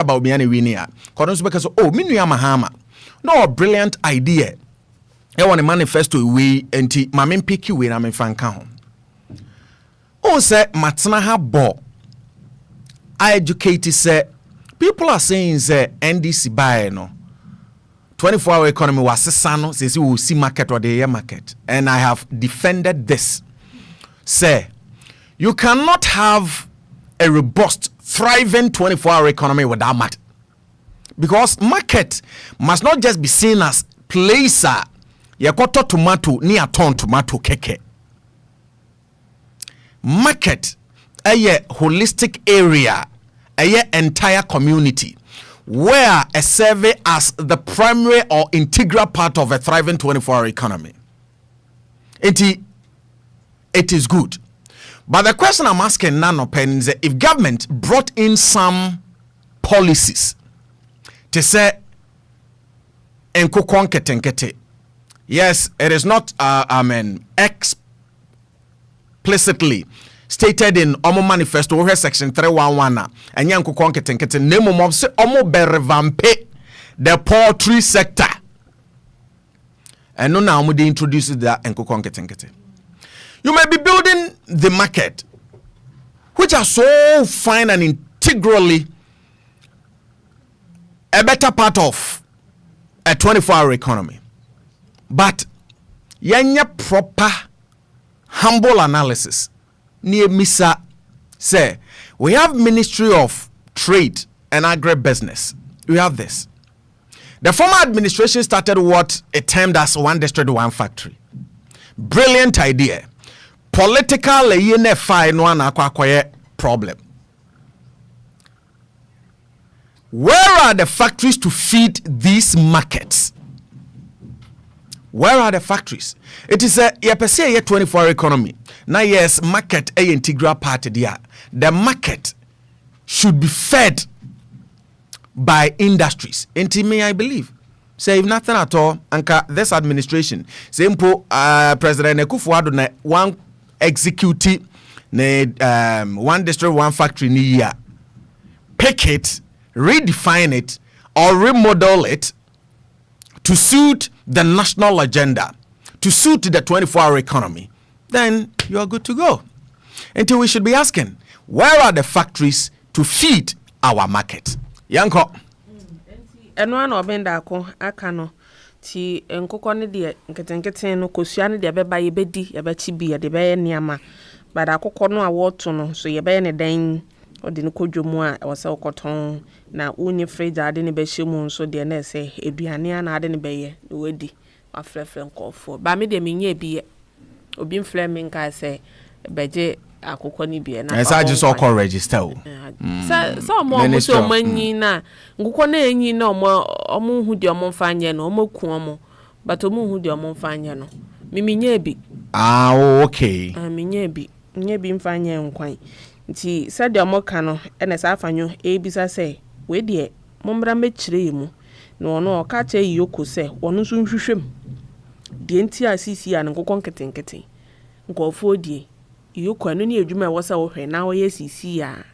about me anyway. Because oh, me nuya mahama. No brilliant idea. I want a manifesto we enti mamen pick you when I'm in Franca. Oh, say Matsana ha bo. I educated say people are saying say NDC buy no 24-hour economy was sano says we will see market or the year market, and I have defended this. Say you cannot have a robust, thriving 24-hour economy without market, because market must not just be seen as placer. Yakoto tomato ni aton tomato keke. Market a holistic area, a entire community where a survey as the primary or integral part of a thriving 24-hour economy. It is good. But the question I'm asking now is if government brought in some policies to say enkoko nketenkete. Yes, it is not explicitly stated in Omo Manifesto where section 311 and yanko konketenkete name mom say Omo be revampe the poultry sector. And no now they introduce that enko konketenkete. You may be building the market, which are so fine and integrally a better part of a 24-hour economy. But yanya proper humble analysis. Near Misa say we have Ministry of Trade and Agribusiness. We have this. The former administration started what it termed as one district, one factory. Brilliant idea. Political problem. Where are the factories to feed these markets? Where are the factories? It is a 24-hour economy. Now, yes, market a integral part there. The market should be fed by industries. And to me, I believe. Say if nothing at all, anka this administration, simple President Akufo-Addo na one executive one district, one factory ni year. Pick it, redefine it, or remodel it to suit the national agenda, to suit the 24-hour economy, then you are good to go. Until we should be asking, where are the factories to feed our market? Yanko. And one of Bendako, Akano, Ti Nkoko de Nketenkete no Kosiane de Beba Yebedi, Yabachibi, de Bay Niama, but Akoko no award to no, so ye bay a dane or the Nkojomoa or so cotton. Na unye freja adeni be shemu so de na se eduane na adeni be ye wedi afrefre nkofo ba me de menye bi obi mfle me nka se beje akokọ ni bi na esa just so call register o so mo so manyi na ngukọ na enyi na omo hu de omo mfanye no omo ku omo but omo hu de omo mfanye no miminye bi okay minye bi mfanye nkwan nti said omo ka no ene sa afanyo ebisa se we de mombra mechire mu no no ka che yoko se wonu so nhwehwem de nti asisi an nkokọ nketenkete nkofo die yoko anu ni edwuma wo sa wo hwe na wo yesisi ya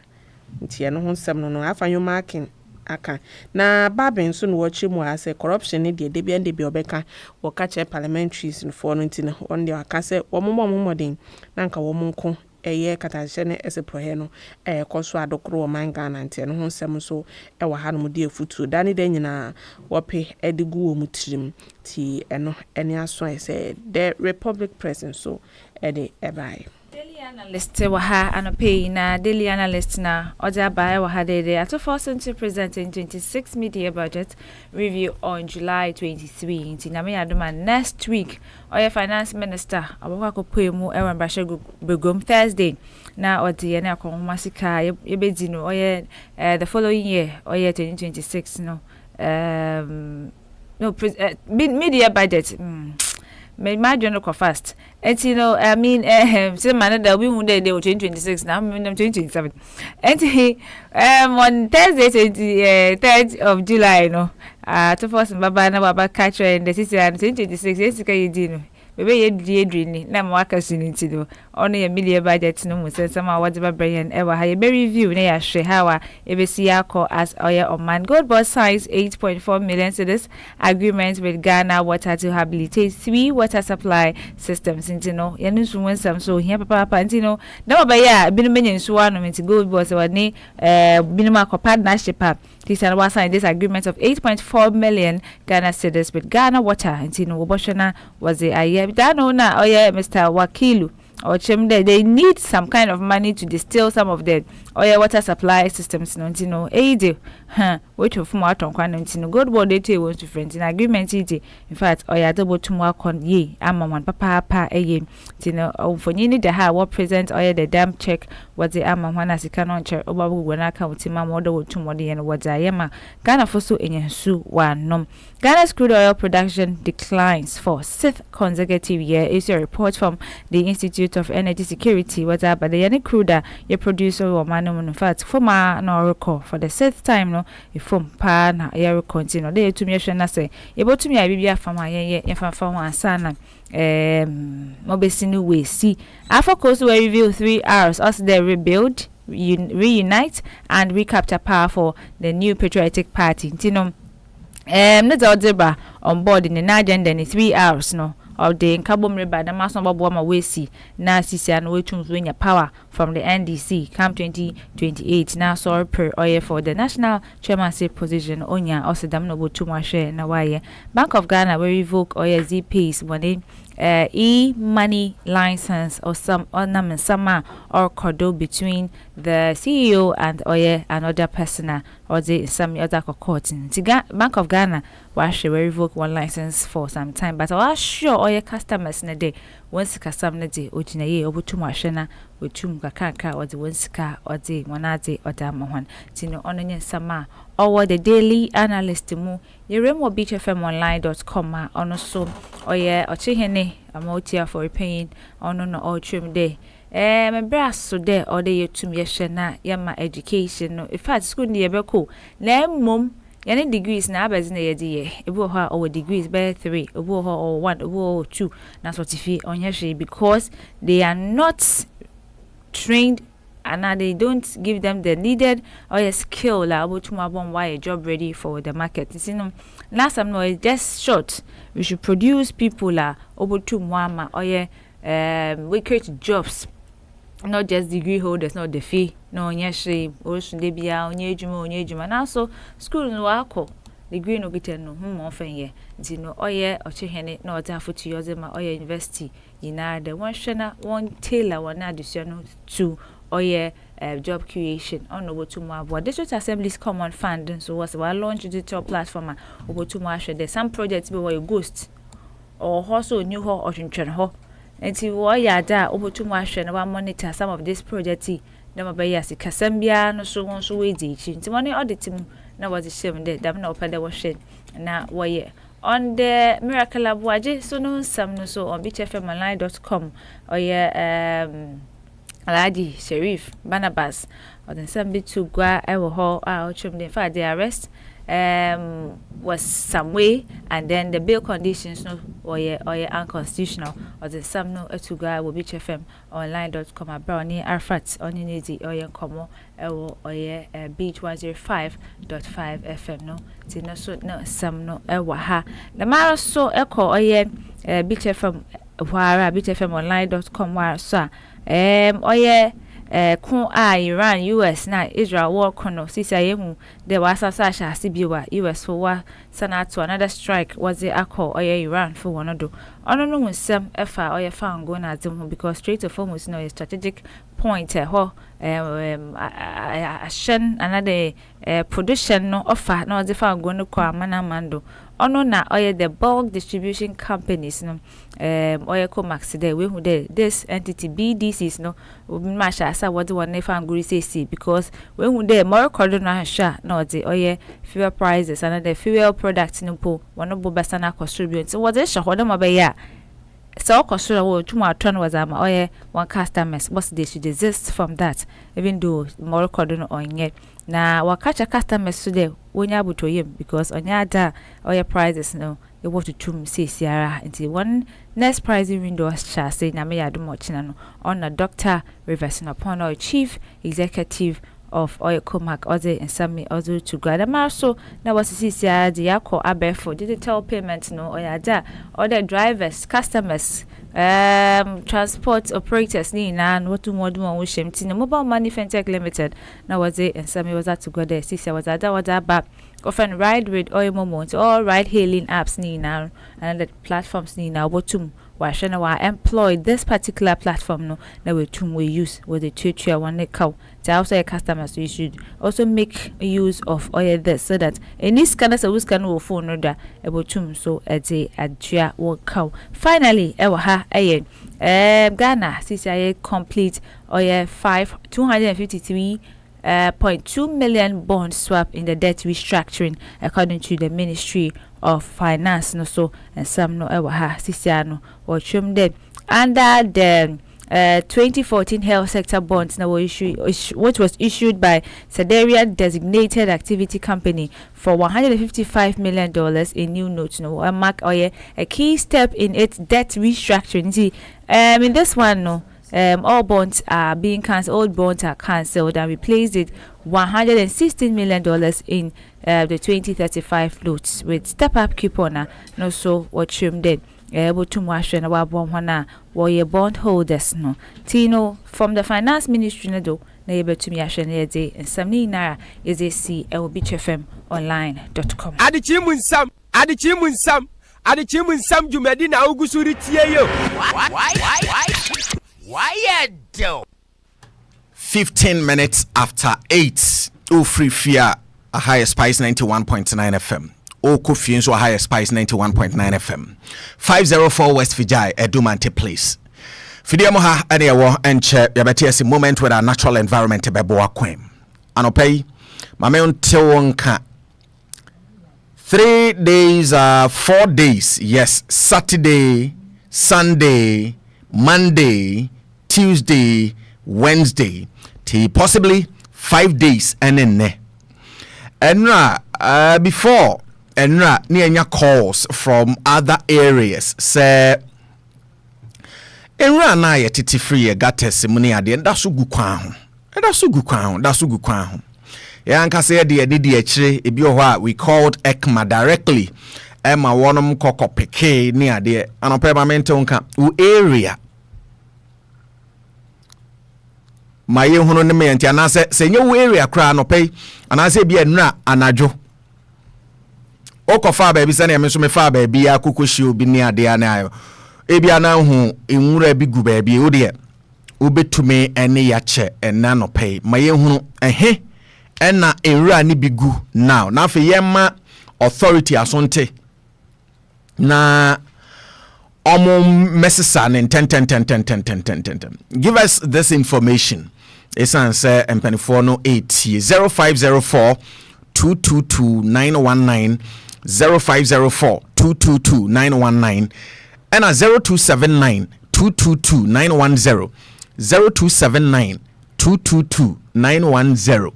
nti eno ho nsem no afanyo marking aka na baben so no wochi mu ase corruption ne de bia nde bia obeka wo ka che parliamentaries no for no nti na on de aka se wo momodin na nka wo monko eye katashe ne eseprohe no koso adokro o manga na nte no ho nsem so wa ha no mu de afutu dani de nyina wope edigu wo mutirim ti eno eni aso ese the republic presence so ede ebai daily analyst wa ha anope na daily analyst na oja bai wa ha de at forcing to present in 26 media budget review on July 23 nti na me adoma next week oya finance minister abakwa kopoemu ewan brashe begom Thursday na odi na akomasika yebedi no oya the following year oya 2026 no media budget me imagine no fast and you know I mean say man that we who day 2026 now 2027 and on Thursday 3rd of July no to force baba na baba catch and the city and 2026 yes ka yidi no we ye dri na ma waka siniti do ono ye media budget no mu sensem a wode ba brain e wa ha ye be review na ya hwe ha wa e be si akọ as oye Oman Gold Board signs 8.4 million cedis agreement with Ghana Water to habilitate 3 water supply systems intino ye nsu wonsam so hia papa intino na ba ya binu menye nsu anu menti Gold Board so ne binu ma partnership this and was signed this agreement of 8.4 million Ghana cedis with Ghana Water intino oboshona was the aye dano na oye Mr. Wakilu or chimde they need some kind of money to distill some of the oil water supply systems no aid which of more ton kwan no Gold Board they want to friends in agreement in fact oya double to more con ye ama one papa eye tino for ni the ha what present oil the dam check what the ama one as canon check obabu gwana account ma model to more the what yema Ghana for so enyensu one nom Ghana's crude oil production declines for 6th consecutive year is a report from the Institute of Energy Security but the yani crude ye producer or man in fact former no record for the 6th time no from pa na ye continue they to me na say e botu me abibia fama ye fa wan sana mobesinu we see Afocos will reveal 3 hours as they rebuild reunite and recapture power for the new patriotic party tino no deba on board in the agenda in 3 hours no of the carbon river the mass number bomber we see na sisi and we choose win your power from the NDC come 2028 now so per oil for the national chairmanship position onya osedam no bo tuma share na waye Bank of Ghana will revoke oil ZP's money e-money license or some ornament summer or cordo between the CEO and oye another person or the some other court. Bank of Ghana was revoke one license for some time, but I was sure oye customers na day once custom na day ojina ye obutu mashena otum kakaka or the onska or the monade or damon tino ononye sama or the daily analyst mu yeremo beachfmonline.com onoso oye ochihene amotia for repaying ono no all trim day me brass so there or they to me shena yama education no in fact school ni ebeko na mom yani degrees na abazi na yedi ye ebu ho or degrees by 3 ebu ho or 1 ebu 2 na certificate onye hwe because they are not trained and they don't give them the needed or a skill la able to why a job ready for the market. You know, last time no it's just short. We should produce people la able to mama or we create jobs, not just degree holders, not the fee. No nyeshi osun de bia onye ejuma na so school no akọ degree no gite no often ye nti no oye ochehene na ota fotu yozema oye university yina the one shena one tailor one addition to oye job creation on obotumu abo district assemblies common fund so was we launch digital platform obotumu ahwe there some projects be were ghost or also new ho or twentwen ho enti wo ya da obotumu ahwe na wa monitor some of this project na be ya sikasambia no so won so we di chi enti money audit mu na was shame there dam na opede wo hwe na wo ye on the miracle abuaje so no Nsem no so on beachfmonline.com oye Aladi Sheriff Barnabas or the Nsem bit to gwa ewo ho in fact the arrest was some way and then the bail conditions no or unconstitutional or the Nsem no to gwa will beachfmonline.com about ni arfat on ni or komo ewo or beach 105.5 FM no ti no so no Nsem no ewo ha the mara so eko beachfm wara beachfmonline.com wara so oye kun Iran US na Israel war kono sisi ayehu de wasasa sha sibiwa US for wa sanatu another strike was the akọ oye Iran for one do ono no Nsem efa oye fa ngo na azim because straight to foremost no strategic point ho ashen another production no offer no the fa ngo no kwa mana mando ono na oye the bulk distribution companies no oye Comax there we who there this entity BDCs no masha asa what one nefa nguri say because we who there more cordon na sha no the oye fuel prices and the fuel products no po one no bobasa na contribute so what is sha hodo mabeya so kosura wo tuma turn was am oye one customers but they should desist from that even though more cordon on yet na wakacha customers today wonya butoyem because onya da oye prices no able to tum say Sierra into one next pricing window shall say Namaya Dumochina on a doctor reversing upon our chief executive of Oil Comac Ode and Nsem also to Guadamar. So now was the CCR the Yako Abe for digital payments no Oyada other drivers, customers, transport operators ni and what to more do on Wisham Tina Mobile Money Fintech Limited. Now was it and Nsem was that to go there. CCR was that back often ride with oil moments or ride hailing apps ni now and the platforms ni now what to Washana employed this particular platform no that we use with the tutorial one cow to also customers. So you should also make use of all this so that any scanners of scan phone order about so at the Adzekye work cow. Finally, Ghana CCIA complete oil 253.2 million bond swap in the debt restructuring according to the Ministry of Finance. No so and some no CCIA or chum dead under the 2014 health sector bonds now which was issued by Sedaria Designated Activity Company for $155 million in new notes. No, a mark a key step in its debt restructuring. See, in this one, no. All bonds are being cancelled. Old bonds are cancelled and replaced it $116 million in the 2035 notes with step-up coupon. No, so what you did. Able to wash and our bond holders no Tino from the finance ministry no do able to me and Nsem naira is a see lbchfmonline.com. Adzekye Nsem jumedi na ugusuri tie yo. Why do 15 minutes after 8 free fear a higher spice 91.9 FM. Kofi so higher spice 91.9 FM 504 West Fijai Edumante Place Fidiamo ha ene wo enche yabeti ese moment with our natural environment bebo akwem anopay mame until wonka 3 days 4 days yes Saturday Sunday Monday Tuesday Wednesday possibly 5 days and before Enra nianya calls from other areas say Enra na ye titi free gates muni ade ndaso gu kwan ho ya anka say de didi akire ebi ho a we called ECMA directly ema wonom kokko peke ni ade anope mamente nka u area maye hunu ne me ntia na se nye u area kra anope anase bi enra anajo okofa baby sane ya menso mefa baby ya kukushi obi ni ade ana ayo ebia na hu enwura bi gu baby o de obetume ene ya che ena no pay maye hunu ena enwura ni bi gu now na fe yema authority asonte na mesesa ne 10 give us this information esan say empanifo no 8 0504 222 0504 222 919 and 0279 222 910 0279 222 910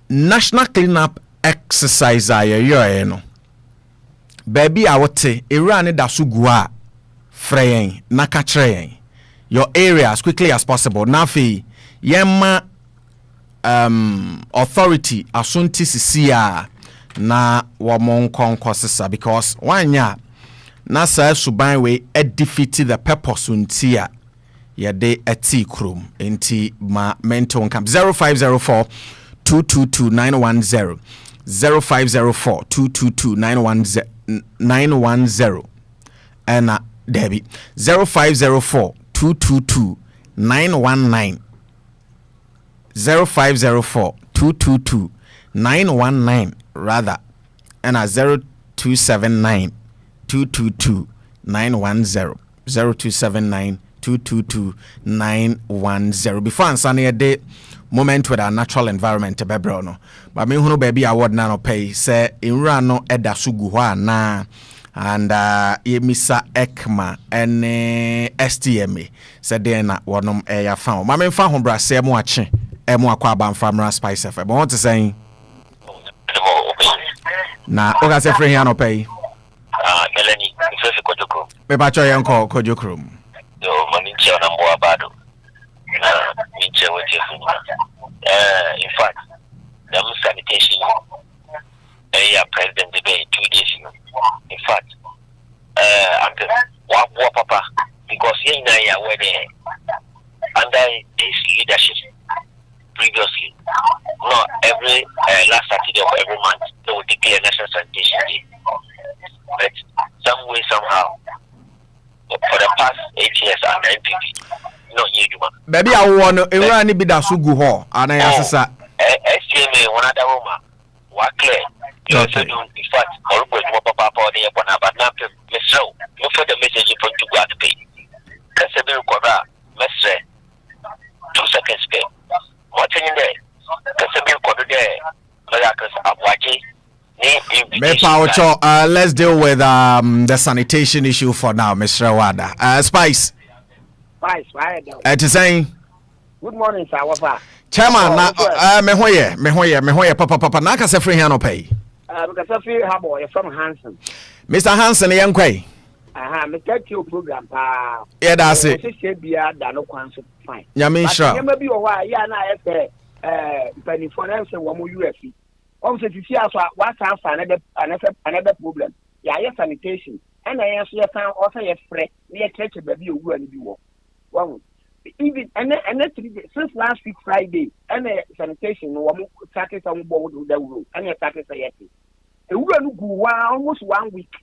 National Cleanup Exercise ayo no baby awote Iran da sugua freyen nakachre your area as quickly as possible nafi yema authority asunti sisia na wamon konkosesa because wanya na sa suban we defeat the purpose untia yade ati krum enti ma mental camp 0504 222 910 0504 222 910 and Debbie 0504 222 919 0504 222 919 rather and 0279 222 910 0279 222 910 before answer day moment with our natural environment bebro no but me hunu baby award na no pay say inra no eda sugu hwa na and yemisa ECMA and STMA said then na wonom ya fa ma me fa ho bra se mo ache emo akwa ba famra spice FM want to say na oga se free here no pay Mebacho yanko kojo krum. Yo maninche na mboa bado. Ninche wote funa. In fact, the sanitation president debate 2 days ago. In fact, I'm papa because he were there under his leadership previously. No, every last Saturday of every month they would declare National Sanitation Day. But some way somehow, for the past 8 years I'm MPP. No, you do. Baby, I want to Irani be that sugu ho. And I answer. SCMA one other woman. What clear? You also do. In fact, all boys more papa for the Yapona, but now Miss Row. Look for the message from to go to pay. Casabil Quadra, Mestre. 2 seconds pay. What's in there? Casabil Quadra there. Miracles of Waji. Let's deal with the sanitation issue for now, Mr. Wada. Spice. Spice, to saying. Good morning, sir. Wapa. Chairman, me hoye, papa, na kase free here no pay. Because I feel how boy from Hansen. Mr. Hansen, young quay. Mr. Q program, yeah, that's it. No concert fine. Yamin sure. Maybe a while, yeah, now I say, penny for them, say, one more UFC. Also, to see us what's another problem. Yeah, yes, sanitation. And I answer your town also your friend, near church, baby, you will be one. Even and since last week Friday, and sanitation, one started on board with the rule, and you started saying, a woman go almost 1 week.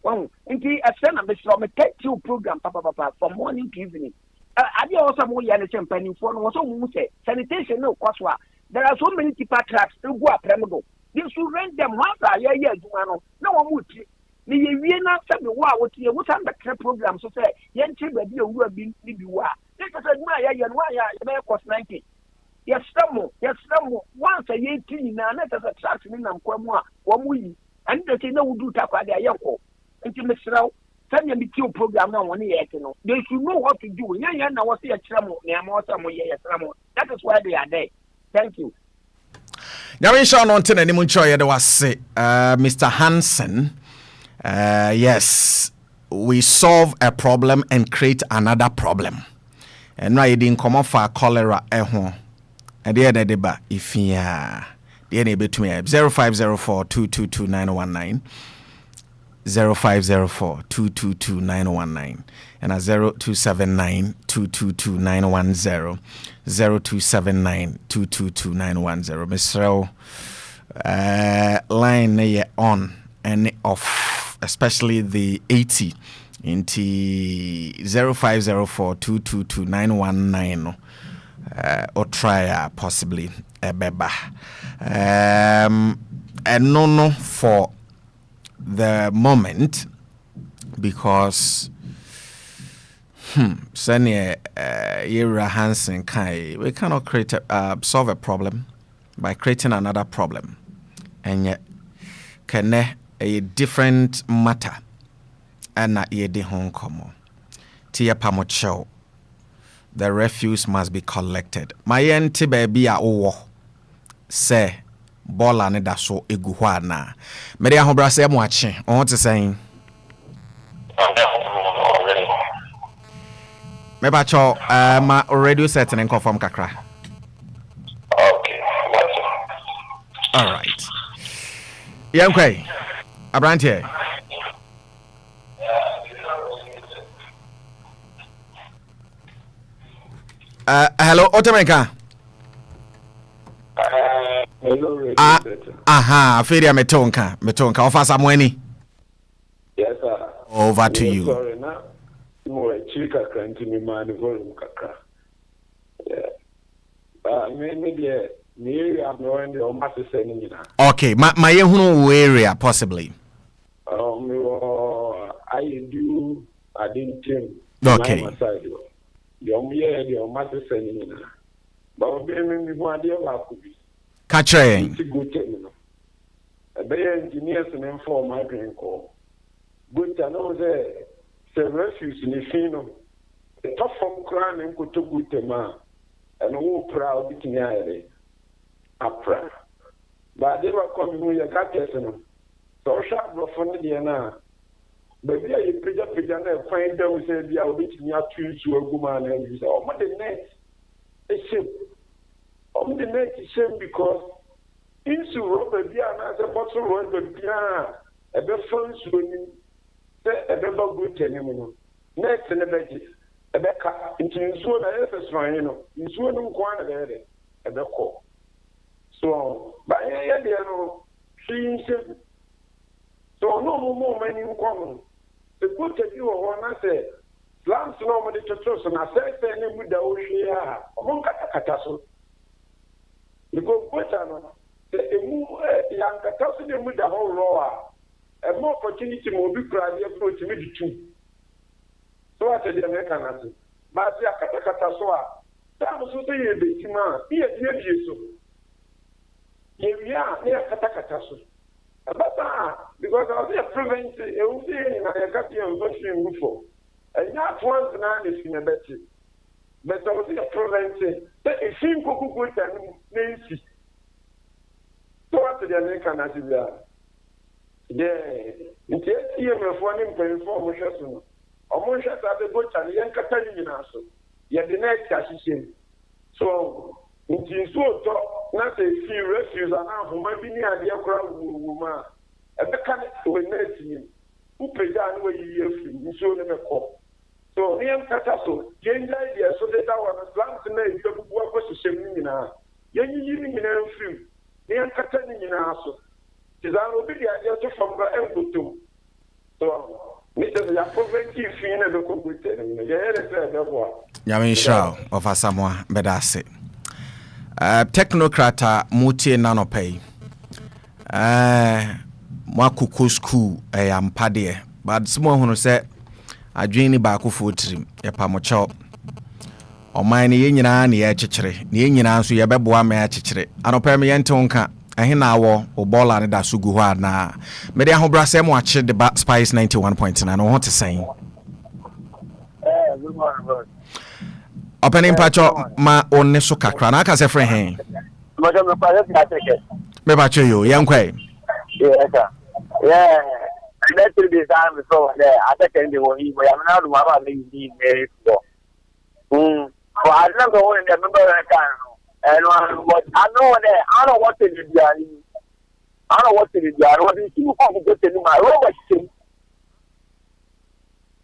Well, until a son of the from a tech program, papa, from morning to evening. I did also more than a champagne for was almost sanitation, no, Quaswa. There are so many tipper traps to go up Premigo. You should rent them once a year, no one would. The Vienna said the war would see what's on the program, so say, young children, you will be war. This is a why I cost 90. Yes, some once a year, now let us attract me and Quamwa, 1 week, and they say no, do tap at their yoko. And to Mr. Send them the program now 1 year. They should know what to do. Yeah, now what's the trouble? That is why they are there. Thank you. Now, in short, on any munchoy, there was Mr. Hansen. Yes, we solve a problem and create another problem. And now you didn't come off for cholera. And the other deba, if ya, the end to me 0504 222 919 0504 222 919 and a 0279 222 910 0279 222 910. Mr. Line on and off, especially the 80 into 0504 222 919 or try possibly a beba. And no for the moment because Senior Yera Hansen Kai, we cannot create solve a problem by creating another problem, and yet can a different matter and not ye de home como tia pamocho. The refuse must be collected. My auntie baby a owo say bola ne da so eguhwa na me de ahobra say mo ache on to saying me ba cho ma radio set and confirm kakra. Okay. All right. Yankwe Abrantie. Hello, Otameka. Hello, Feria Metonka. Offer somewhere. Yes, sir. Over to you. Sorry, now. More chika continue man volume kaka. Yeah. Maybe near I'm going to almost saying okay, my area possibly. I didn't think. Okay. The almost saying but me one day catch engineers and inform my green call. But I know the refuse in the film. The top from crown and go to good man and who proud beating Apra. But they were coming with a cat. So sharp from the Diana. baby I pija na find them say be a bit near to a woman and you say oh my the net is shame the net is shame because into rubber be an as a bottle rubber be a be fun swimming say a be good anymore next in the veggie a be into so na yes fine you know in so no kwan there a be call so but yeah they no she so no more many common the good to you one say plants no money to trust and I say any with the ocean on kata so because what the young kata so with the whole law a more opportunity will be proud to meet two so I said the American but the kata so that was so say a bit man here so yeah near kata so because I was prevent it will be in a Capian version before. And not once now is in a better. But I was prevent it. It seemed good and Nancy. So after the American as you are. Yeah, it's here for one in for Moshasun. Or Moshat at the butcher and young Catalan also. Yet the next as so. Nti so to na say few refuse and half my be near the crowd woman e be kan we net ni u peja na we yi free so ne me ko so ni am kata so yenja idea so that one plants na e bu bu akosisem ni na yenyi ni na free ni am kata ni na so ti za no bi dia to from ga engotum so ni se ya preventi fi na be ko gute ni ya ere se be bo Yamin Shao of Asamoah Bedase. Technocrat mutie nanopay. Mwakuku school ampade. But small who say adwini baako fotrim ye pamocho. Oman ni nyina na ye kyekere. Ni nyina nso ye beboa ma ye kyekere. Anopa me yente wonka ahina wo obola ne da so gu ho na. Me de ahobrase mo akye de Spice 91.9 no ho te sen. Good morning, bro. Opening pacho ma onne so kakra na aka se frɛ hen Madam me pa Adzekye me pacho yo yankwa yes sir yeah let's do this time so there Adzekye ndi wo yi bo ya na do ma ba me yi me so for I remember when the member kan and what I know there I don't want to do I don't want to do what you see ko go to my robot system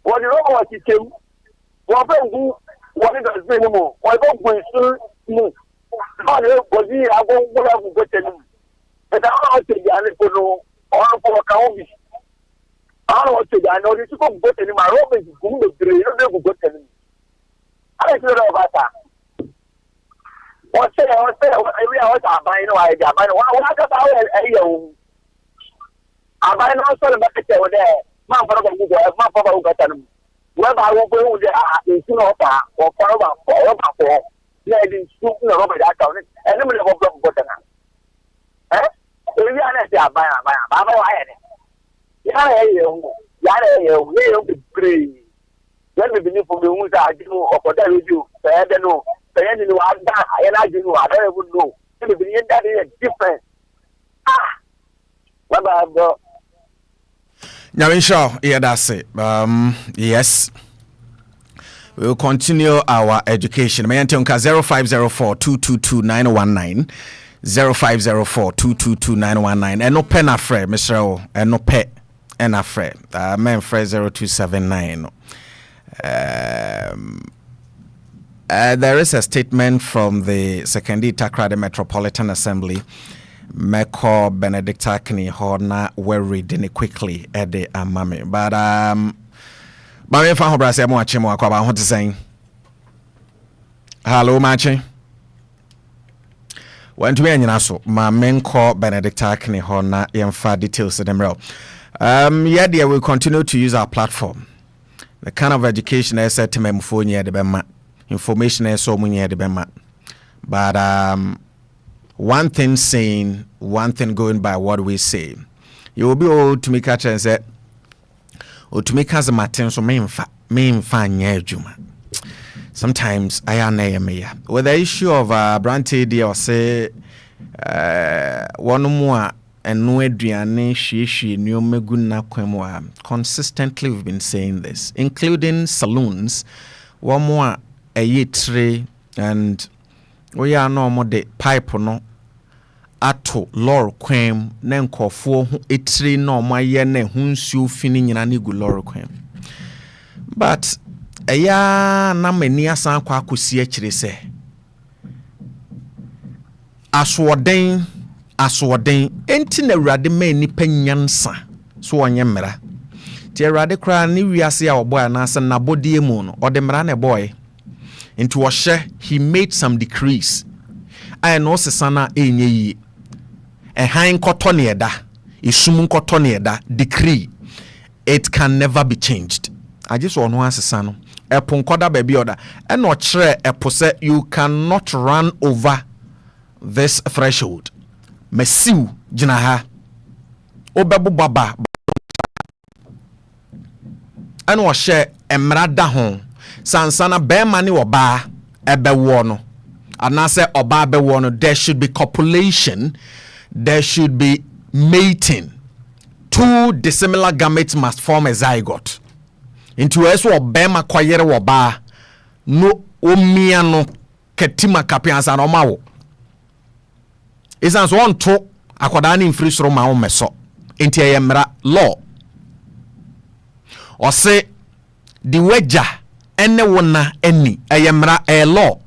what the robot system what be what is the same more? Why don't we move? I don't go to them. But I don't think I know all for account. I don't think I know this go to them. My room is good. You don't go to them. I don't know about that. What say? Every hour I buy no idea. But what about you? I buy no sort of bucket over there. My father who got them. Whether I will go there is not or for ladies shooting over that town and then we will go to eh? If you are not by you be free. Let me believe for the ones I do or for that you. I don't know. I do I don't even know. Let me believe that is different. What about Yamin Shao, yeah, that's it. Yes. We will continue our education. May I tell you 0504 222 919 0504 222 919 and no pen afraid, Mr. O, and no pet and afraid. Men Fred 0279. There is a statement from the Secondary Takrade Metropolitan Assembly. Meko Benedicta Kini Horna were reading it quickly at the amame. But Mami fa hobra se mo ache mo akwa ba ho te sen. Hello machi. When to me anyina so ma menko Benedicta Kini Horna yemfa details them real. Yeah, there will continue to use our platform. The kind of education I said to me phone here the bema. Information I so munya the bema. But one thing saying, one thing going by what we say. You will be old to me catch and say, or to make us a matin so main fine juma. Sometimes I am a with the issue of Branty dear or say one more ɛno aduane hwiehwie nneɛma gu n'akwan mu a consistently we've been saying this, including saloons wɔn a ɛyɛ tire and wɔyɛ ano wɔn de pipe no ato lɔre kwan mu na nkɔfoɔ ho etire na wɔn ayɛ na ho nsuo fini nyina ne gu lɔre kwan mu. But ɛyɛ na mani asan akɔ akɔsi akyire sɛ asoɔden enti na Awurade ma nipa nyansa so ɔnyɛ mmara. Ti Awurade koraa ne wiase a ɔbɔ anaasɛ n'abɔdeɛ mu no ɔde mmara na ɛbɔɛ. Nti wɔhyɛ, he made some decrees. Ayɛ na ɔsesa na ɛnyɛ yie. Ɛhan nkɔtɔ ne ɛda, esum nkɔtɔ ne ɛda, decree. It can never be changed. I just want to asesa no. Ɛpo nkɔda baabi ɔda. Ɛna ɔkyerɛ ɛpo sɛ you cannot run over this threshold. Mesiw gyina ha. Obɛbo baba. Ɛna ɔhyɛ mmara da ho. Sansana bɛrima ne ɔbaa ɛbɛwɔ no. Anase ɔbaa bɛwɔ no, there should be copulation, there should be mating. Two dissimilar gametes must form a zygote. Into eso ɔbɛrima kɔyere ɔbaa no omia no ketima kapiansa no ma wo. Isan so onto akwadaa ne mfiri soro ma wo meso. Enti ɛyɛ mmara law. Ɔse di wagya ene wona eni ɛyɛ mmara ɛyɛ law.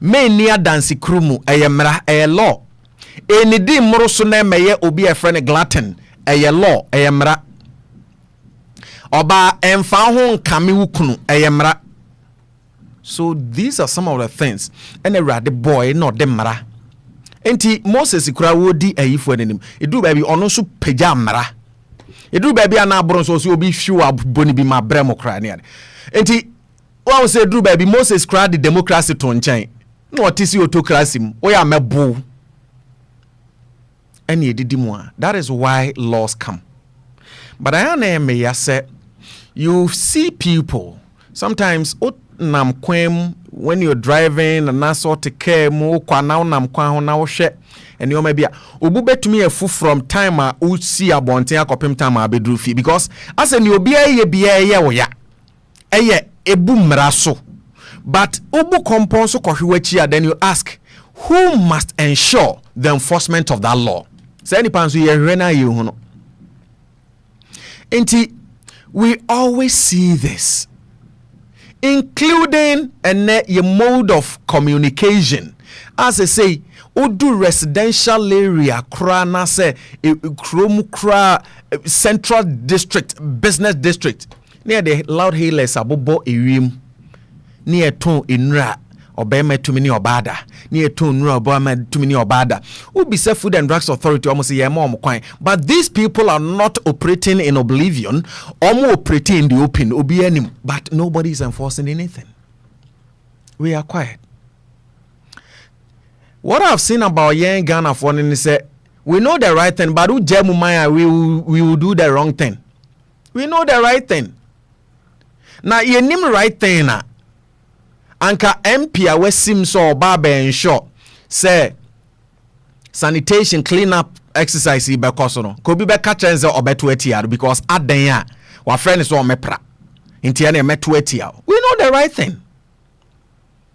Meni adansi krumu ɛyɛ mmara ɛyɛ law. Enidi mmoro so na mɛyɛ obi a friend glutton ɛyɛ law ɛyɛ mmara. Oba emfa ho nkame wukunu ɛyɛ mmara. So these are some of the things and Awurade boy no de mmara. Enti Moses kura wodi ayifo anim. Edu baabi ono so pagya mmara. Edu baabi ana aboro so obi hwiw aboni bi ma brɛ kra ne ade. Enti wa say edu baabi Moses kura the democracy to nkyɛn. No otisi autocracy mu. Oya mebo. Eni edidi mu a. That is why laws come. But I am me ya say you see people sometimes nam kwem when you're driving and that sort of care mo kwa na nam kwa ho na wo hwe and you maybe obu betumi afu from time a u see abonten akopem time a bedru fi because as any obi aye bia ye wo ya eye ebu mmara so but obu kompon so kohwewachi a then you ask who must ensure the enforcement of that law say any pan so ye hwe na ye hu no enti we always see this, including a mode of communication. As I say, do residential area, kra na se krom kra central district, business district. Near the loud hailers abobo ewim. Near ton inra. Obema tumini obada near tone obama tumini obada ubi say Food and Drugs Authority almost say but these people are not operating in oblivion or operating in the open but nobody is enforcing anything. We are quiet. What I've seen about young Ghana for is we know the right thing but we will do the wrong thing. We know the right thing now you name right thing na Anka MP a wesim so baba ensure say sanitation clean up exercise be koso no ko bi be ka chenze obeto atia because adan a wa friend so mepra ntia na meto atia. We know the right thing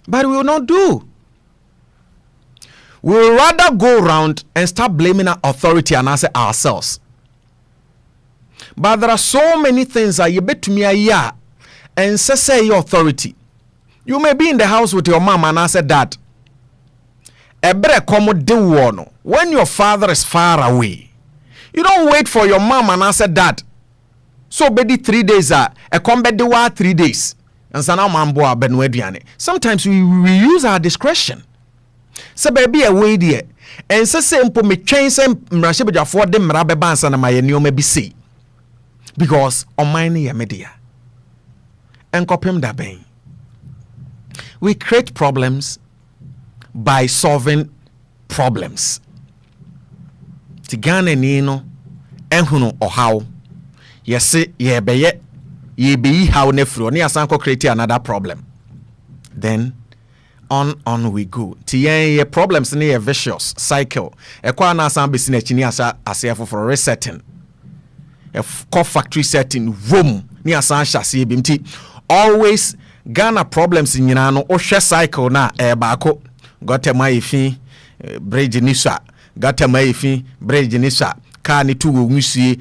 but we will not do. We will rather go around and start blaming our authority and answer ourselves. But there are so many things that you bet to me a and say your authority. You may be in the house with your mom and I said that. When your father is far away, you don't wait for your mom and I said that. So bedi 3 days a come bedi 3 days. And sana mambo benwediane. Sometimes we use our discretion. So baby away there. And so simple me change some mrashibe for them mrabe bansa na mayenio maybe see. Because on mine ya media. And kopim da ben. We create problems by solving problems. Tigane nino enhunu ohaw. Yesi yebeye yebeyi how nefro ni asanko create another problem. Then on we go. Tie problems in a vicious cycle. A kwana san be sine chini asa for resetting. A factory setting room ni asan shasi bimti. Always Ghana problems in yinano o cycle na bako. Gote maifi bridge nisa. Gote maifi bridge nisa. Kani tu ngusie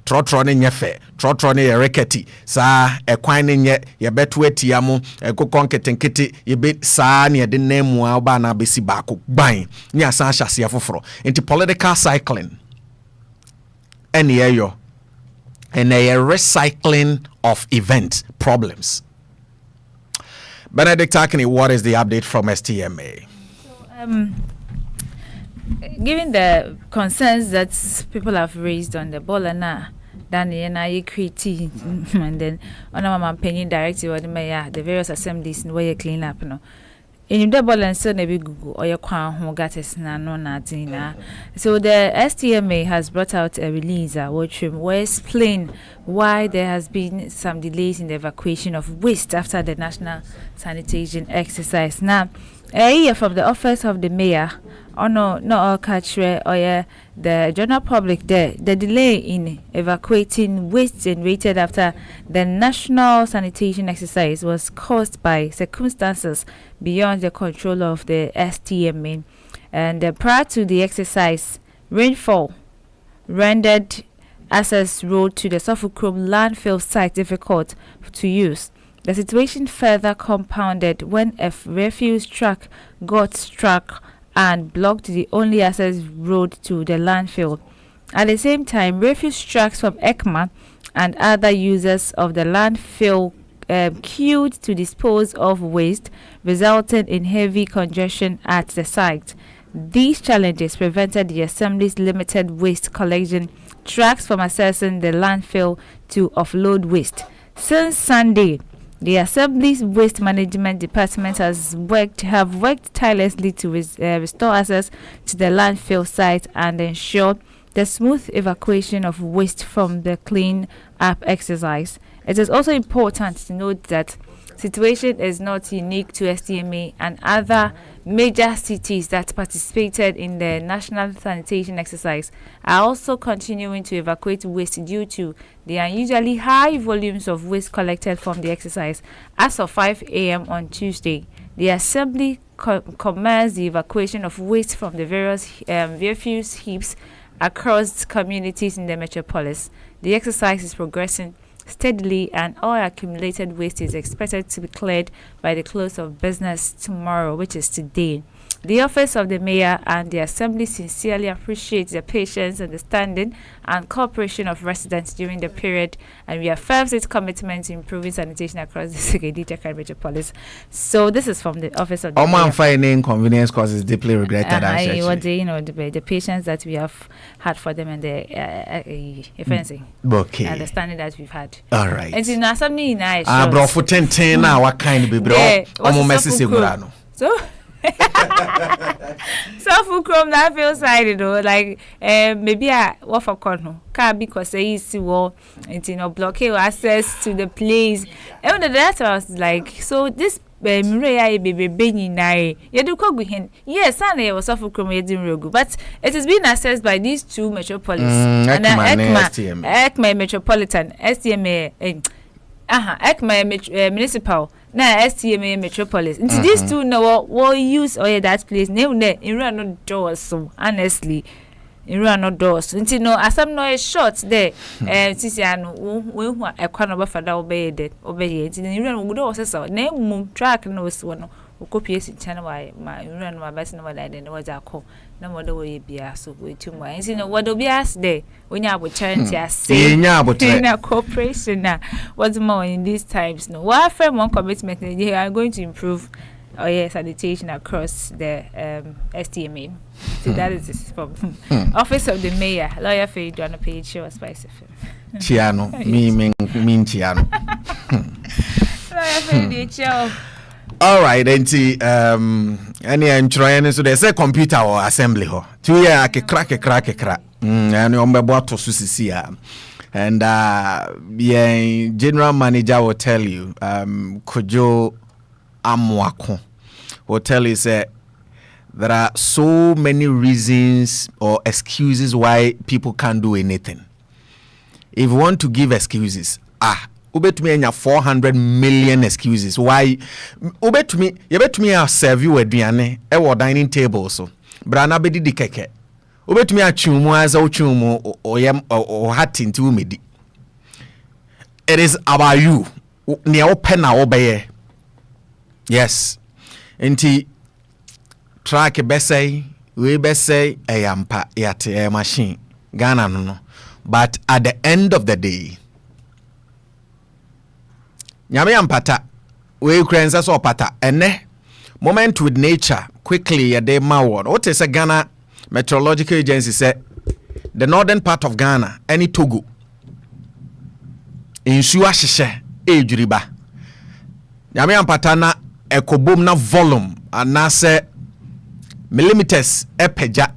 trotro ne nyefe trotro ne reketi sa ekwan ne nye ye beto atia mo ekokon ketenkete ye be sa ne de nemu a ba na besi baako ban ni asan hyase afoforo into political cycling any ayo and a recycling of event problems. Benedict Akini, what is the update from STMA? Given the concerns that people have raised on the ball and then creative and then on our penny directive or the various assemblies where you clean up no. In the ball and so maybe Google or your crown who got us no. So the STMA has brought out a release which will explain why there has been some delays in the evacuation of waste after the national sanitation exercise. Now, from the office of the mayor, not all country or the general public there, the delay in evacuating waste generated after the national sanitation exercise was caused by circumstances beyond the control of the STMA. And prior to the exercise, rainfall rendered access road to the Suffolkrom landfill site difficult to use. The situation further compounded when a refuse truck got struck and blocked the only access road to the landfill. At the same time, refuse trucks from ECMA and other users of the landfill queued to dispose of waste, resulting in heavy congestion at the site. These challenges prevented the Assembly's limited waste collection trucks from accessing the landfill to offload waste. Since Sunday, the Assembly's Waste Management Department have worked tirelessly to restore access to the landfill site and ensure the smooth evacuation of waste from the clean up exercise. It is also important to note that situation is not unique to STMA, and other major cities that participated in the national sanitation exercise are also continuing to evacuate waste due to the unusually high volumes of waste collected from the exercise. As of 5 a.m. on Tuesday, the Assembly commenced the evacuation of waste from the various refuse heaps across communities in the metropolis. The exercise is progressing steadily, and all accumulated waste is expected to be cleared by the close of business tomorrow, which is today. The office of the mayor and the Assembly sincerely appreciate the patience, understanding, and cooperation of residents during the period, and reaffirms its commitment to improving sanitation across the Adzekye metropolis. So this is from the office of the mayor. Finding inconvenience causes deeply regretted. The patience that we have had for them and the understanding that we've had. All right. And in Assembly, bro, for 10 now, what kind of bro? So. Suffolkrom that feels side, like maybe I what for corner car because they see wall and blockade access to the place. And the data was like, so this Maria baby Benny Nai, you do cook with him. Yes, Sunday was Suffolkrom Yedin, but it is being accessed by these two metropolis and ECMA Metropolitan, STMA, ECMA Municipal. Na STMA Metropolis. Into these two now what use that place. In run no doors, so honestly. In run no doors. Until no as some no short there. Tisiano we a corner for that obey it. In run good also so name track knows one copy channel my run my best no like then was a call. No more way be so way too much. You know what do be asked there when you have charity say in a cooperation now. What's more in these times? No, what firm one commitment they are going to improve sanitation across the STMA. So that is from Office of the Mayor, Lawyer Faye Joanna Page, show us spicy film. Chiano, mean Chiano. Lawyer Faye, show. All right, any trying so there's a computer or assembly ho. 2 year crack. And to Susisia. And general manager will tell you, Kojo Amwako Hotel is there are so many reasons or excuses why people can't do anything. If you want to give excuses, ubetumi enya 400 million excuses why ubetumi yebetumi serve you aduane e wo dining table so brana bedi di keke ubetumi atwumu aza otwumu oyem o hati nti umedi. It is about you ne open na obeye. Yes, nti track besay we besay eyampa yate machine Ghana no, but at the end of the day nyame ampata we krensa so pata ene moment with nature quickly ya de mawon what is a Ghana Meteorological Agency say the northern part of Ghana any Togo insu ahyehe ejuriba nyame ampata na ekobom na volume anase millimeters epeja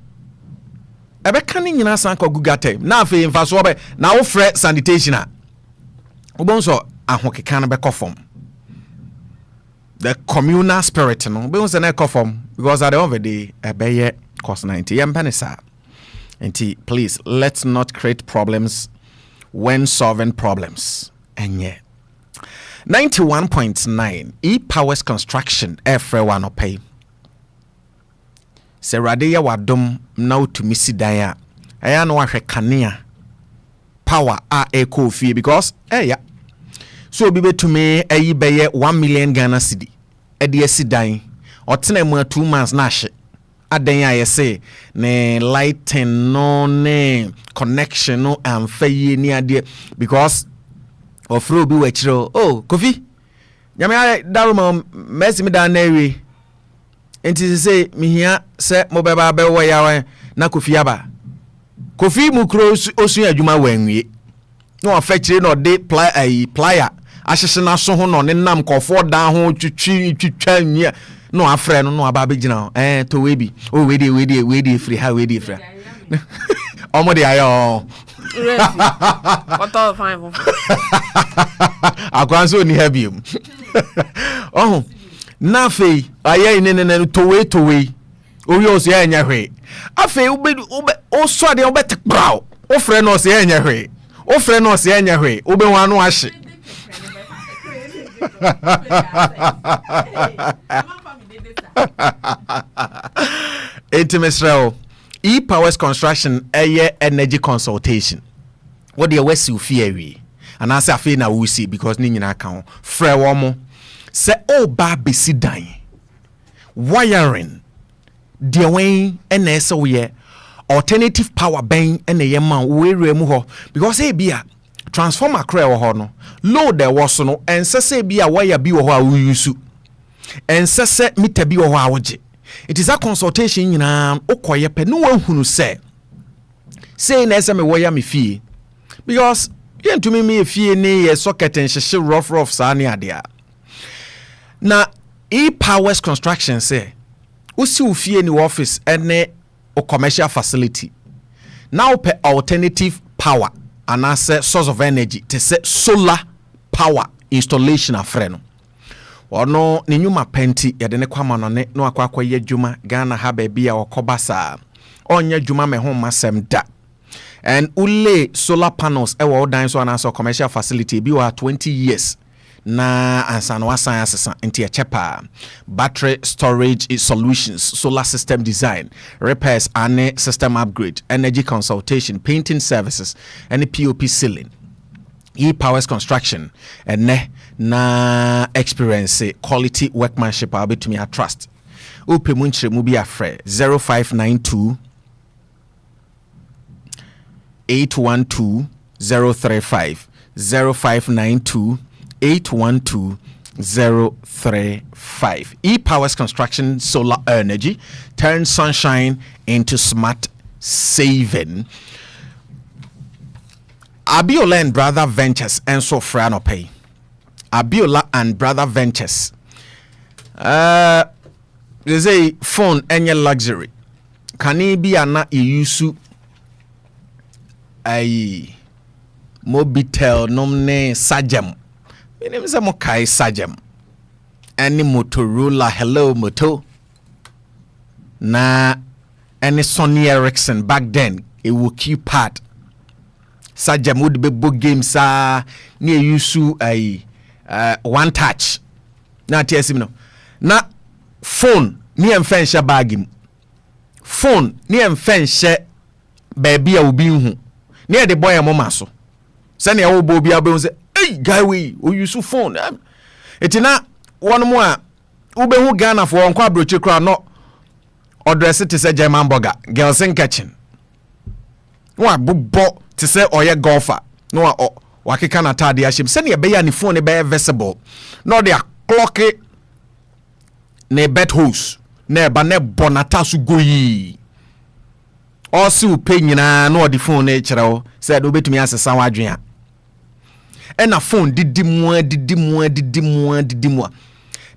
ebe kan nyina san kwa gugate na afi mfa so be na wo frɛ sanitation a ubonso ahokeka na be kofom the communal spirit no be unse na kofom because at the end of the day ebeye cost 90 yempenisa. And please let's not create problems when solving problems. And yeah 91.9 e-powers construction everyone will pay. Serade ya wadom na utumi sidan a aya no ahwe kanea power a eko fie because ya so obi betumi ayi beye 1 million Ghana cedi e de sidan otena mu 2 months na hye adan ya yese ne lighting no ne connection no amfaye ni ade because ofro obi wachiro kofi nyame daruma mesi me dan na ewe enti say mihia se mobeba be wo yawe na kofi aba kofi mu kro osu adwuma wanwie no afekire no de plier ahyehye na so ho no ne nam kofo dan ho twitwa nwie no afre no aba begina to we bi we dey free ha we dey free omo dey ayo what all fine akwanso ni heavy na fe aye ne to we owi o se anya hwe afe ube o so de obet brow o frɛ no se anya hwe o frɛ no se anya hwe ube wan no ahye Intimate e-powers construction energy consultation. What the west you fear we and I say I feel na we see because ni nyina kan frɛ wo mo say ba besi dan wiring the way NS we alternative power ben and ye man we remu ho because e bia transformer kra wo ho no load there was no and say bia wire bi wo ho a we use and say meter bi wo ho a woje. It is a consultation nyina okoye pe no wanhunu say na ese me wo ya me fie because yentumi me fie ne ye socket and sheshe rough sa ne ade a na e-powers construction say usi ufie ni office ene o commercial facility now pe alternative power and as a source of energy to say solar power installation afre no ono ne nyuma penti yede ne kwama no ne no akwa ye dwuma Ghana ha ba bia okoba sa onya dwuma me ho masem da and ule solar panels e wo dan so na so commercial facility bi wa 20 years na ansa no asan asesa enti e chepa battery storage solutions solar system design repairs and system upgrade energy consultation painting services and POP ceiling e-powers construction and na experience quality workmanship I'll be to me a trust ope munchre mu bi afre 0592 812 035 0592 812 035. E-powers construction solar energy turns sunshine into smart saving. Abiola and Brother Ventures and so frano pay. Abiola and Brother Ventures. There's a phone any luxury. Can it be an use a Mobitel nomne Sajem. My name is Mokai Sajem. any Motorola hello moto na any Sony Ericsson back then it will keep part sajam would be book games near you a one touch na TSM no na phone near mfensha bagim phone near mfensha baby a ubi hu near the boy a mama so send your old bobby abon say hey guy we use phone etina one more ube hu Ghana for on kwa broche kra no address it say German burger girls in kitchen wa bobbo to say oye golfer no wakeka na tade ashim send your be ni phone be visible no they clock it ne bet house ne ba ne bonata su goyi o si u pay nyina no the phone e kire said obetumi asesa wadwen and a phone didi mo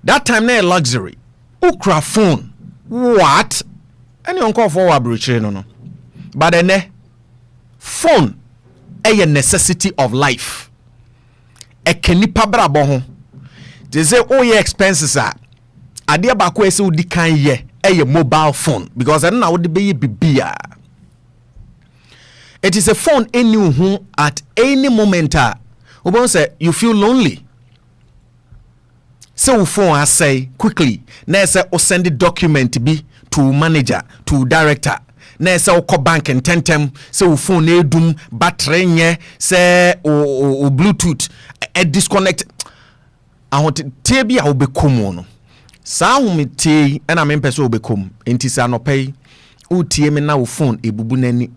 that time na luxury ukra phone what any uncle for wa brochire no but then phone a necessity of life e kenipa brabo ho they say oh yeah expenses are ade ba ko ese udi kan ye a mobile phone because na wo de be bibia it is a phone any at any moment Obon say you feel lonely. So phone I say quickly. Na say o send the document be to manager, to director. Na say o call bank and tentem say phone e dum battery nye say o Bluetooth e disconnect. I want te bia obekom no. Sa hu me te na me pese obekom. Enti sa no pay. O tie me na o phone ebubu nani.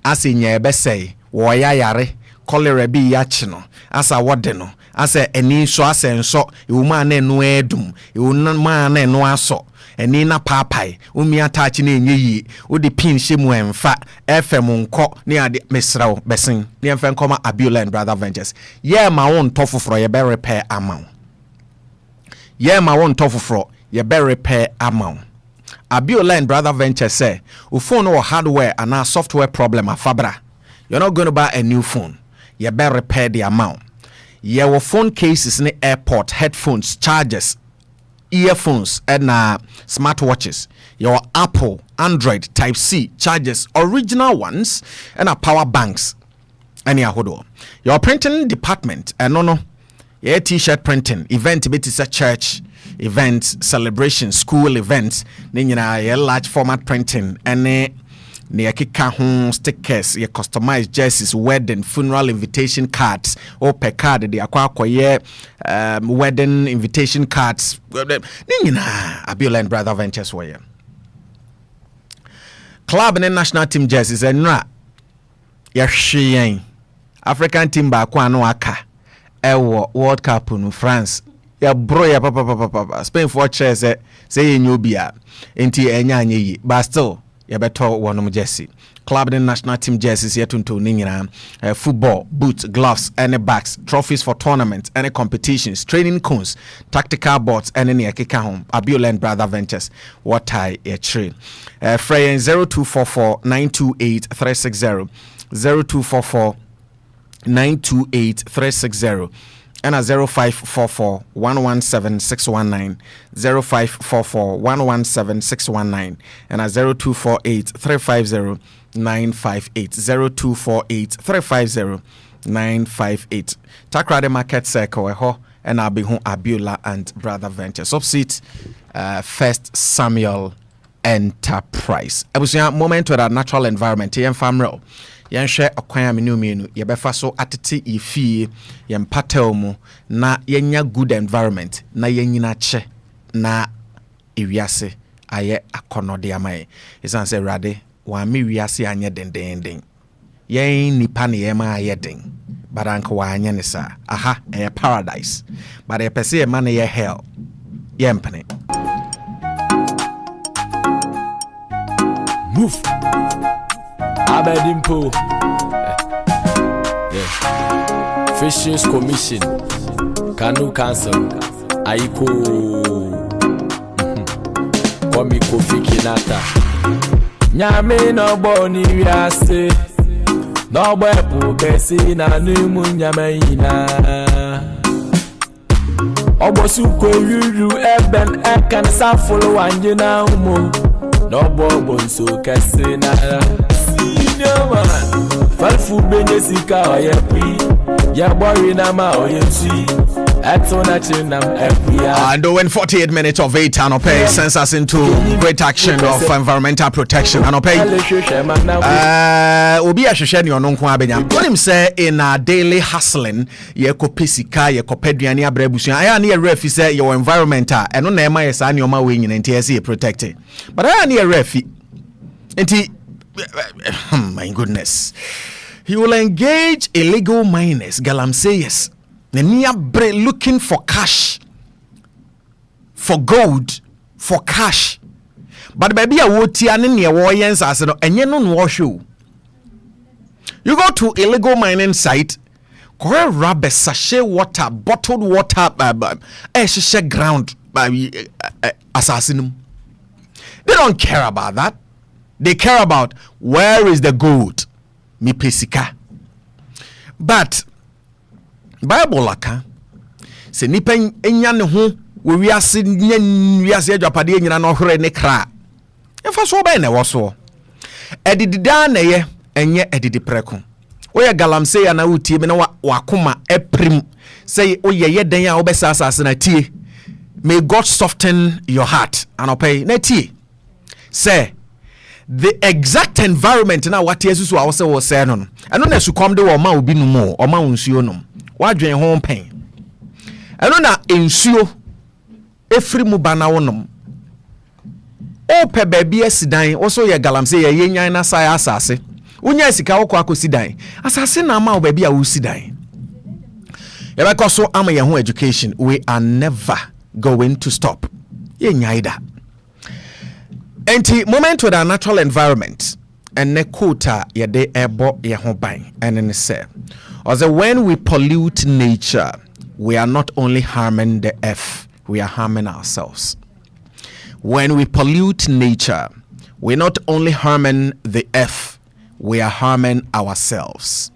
Ase nya ebe say wo ya yare. Cholera be yachino asa wodeno asa eni so asa enso ewuma na enu edum ewuma na enu aso eni na papai umi attach na enye yi odi pin shemu emfa fm nko ne ade mesrawo besin ne emfa nkoma Abiola and Brother Ventures ye ma won tofoforo ye be repair amount ye ma won tofoforo ye be repair amount Abiola and Brother Ventures say o phone or hardware and a software problem afabra you're not going to buy a new phone. You better repair the amount. Your phone cases in the airport, headphones, chargers, earphones, and smartwatches. Your Apple, Android, Type C chargers, original ones, and power banks. And your printing department, and no, your t-shirt printing, event, it is a church events, celebration, school events, then your large format printing, and ne yakika ho stickers ye customized jerseys wedding funeral invitation cards or per card de akwakoye wedding invitation cards nina Abiola and Brother Ventures were club and national team jerseys and na yahyen African team ba kwa no aka ewo World Cup no France ya bro ya papa Spain for chairs say nyobia enti enya anyi but still beto one jersey club and national team jerseys yet to nina football boots gloves any bags trophies for tournaments any competitions training cones tactical boards and any akeka home Abiola and Brother Ventures what I train Freya 0244 928 360 0244 928 360 and a 0544 117 619 0544 117 619 and a 0248 350 958 0248 350 958 Takrade Market Circle and I'll be home Abiola and Brother Ventures opposite First Samuel Enterprise. I was a moment with a natural environment here in Famro. Yan share akwan menu ye befa so atete ifie ye mpatel mu na yenya good environment na yenyina che na ewiase aye akonode amaye isan se rade wa me wiase anye dendenden yen nipa ne ye ma aye den baranka wa anye ne sa aha e paradise but e pese e ma ne ye hell ye mpene move Abedimpo Fisheries Commission Kanu Council Aiko Komi Kofi Kinata Nyame no boni wiase no bwepu kesi na numu nyame ina Obosu kweyuru eben ekan sa follow anje na umo. No bobo so kese na senior man. Falfu benye sika oyepi. Ya boy na ma oyemsi. And when 48 minutes of 8 and pay sends us into great action of environmental protection and pay obi ahwehwe ne ono nko abenya when him say in a daily hustling ye ko pesika ye ko peduane abrabusu aya na ye refi say your environmental eno na ema ye sa ne oma we nyina ntia say protect but aya na ye refi enti my goodness he will engage illegal miners galamseyes looking for cash, for gold, for cash. But baby, I would see an near warriors as an and you know show. You go to illegal mining site, rubber, sachet water, bottled water, sachet ground assassin. They don't care about that. They care about where is the gold, mi pesika. But Bible aka se nipa enya ne ho we wiase wiase adwapade nyina no hore ne kra emfa so ba na wo so edidida na ye enye edidi preko oya galamse ya na utie me na wakoma eprim say oye yeden a obesa asase na tie may God soften your heart and opay na tie say the exact environment na what yesu a wo se wo say no eno na sukom de wo ma obi no mo o ma nsuo no wadwen ho pen eno na ensuo efri mu bana wonom o pe baabi asidan wo so ye galamse ye yenyan na sai asase unya sika wo kwa akosidan asase na ma wo baabi a wo sidan ye be koso am ye ho education we are never going to stop ye nyaida enti moment with our natural environment and ne quota ye de ebo ye ho ban and say also when we pollute nature we are not only harming the earth we are harming ourselves. When we pollute nature we're not only harming the earth we are harming ourselves.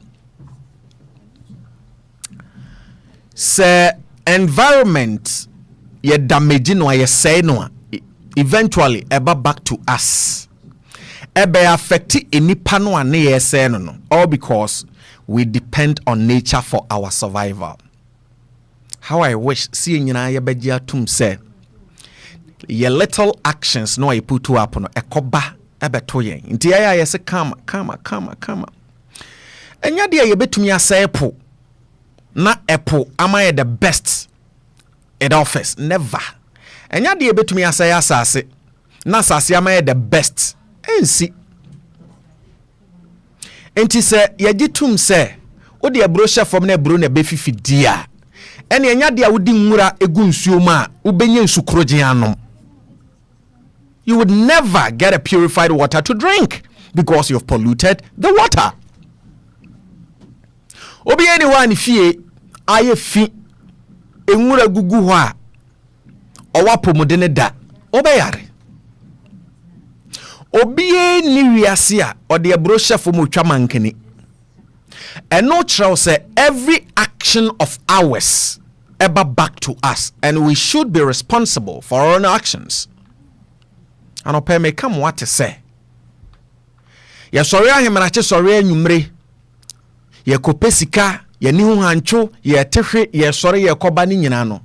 Say environment ye damage no ye say no eventually eba back to us ebe affect enipa no ane ye say no all because we depend on nature for our survival. How I wish see nyina ye begia tum say ye little actions no I put to up no ekoba ebeto yen nti ya ye se kama enya de ye betumi asay po na epo am I the best in office never enya de ye betumi asay asase na asase am I the best ensi enti se ye gitum se wo de abro chefom na abro na befifi dia ene enya de awodi nwura egu nsuo ma ubenye nsukroje anom. You would never get a purified water to drink because you've polluted the water. Obi anyone fie aye fi enwura gugu ho a owapomude ne da obeyare obi ni wiase a ode abro chefo mu twamankani eno chiro say every action of ours ever back to us and we should be responsible for our own actions. And ope me come what to say. Ya sori ahemrache sori anwumre. Ye kopesika, ye ni hu hancho, ye tehwe, ye sori ye koba ni nyina no.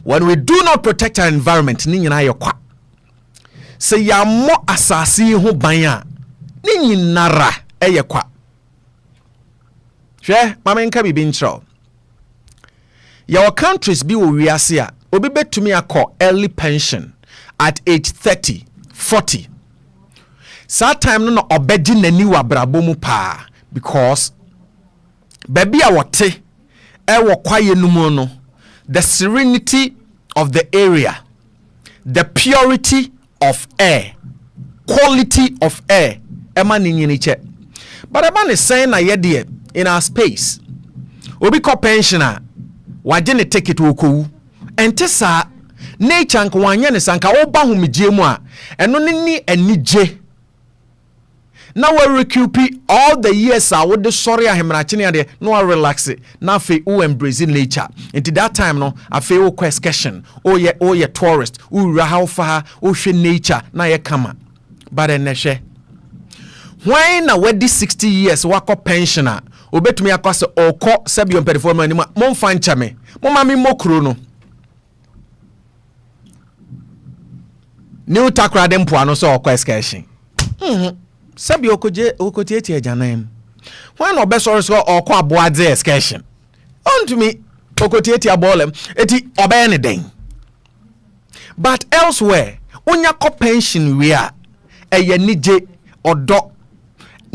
When we do not protect our environment ni nyina ye kwa. Se ya mo asasi ho ban a ni nyinara ye kwa. Hwe mama nka bibi nchro. Your countries be wo wiase a obi betumi akọ early pension at age 30 40. That time no obeji nani wa brabo mu pa because baby a wote e wo kwaye numu no the serenity of the area, the purity of air, quality of air ema ni nyini che. But eba ne saying na ye de in our space obi ko pensioner waje ne ticket wo kowu ente sa nature nko wanye ne sanka wo ba humije mu a eno ne ni anije Now we recoup all the years I would sorry I am no relax it. Now fe o embrace nature. Into that time no I feel question. Oh yeah tourist. How far nature na ye kama. But then when na we 60 years wako pensioner obetumi akose oko sabi on perform anima mon fancha me mon mami mokro no new takra dem po ano so oko excursion sabi okotie ajanam when obesoro so oko aboade excursion on me okotie abolem eti obe ne den but elsewhere onya ko pension we a eye nije odo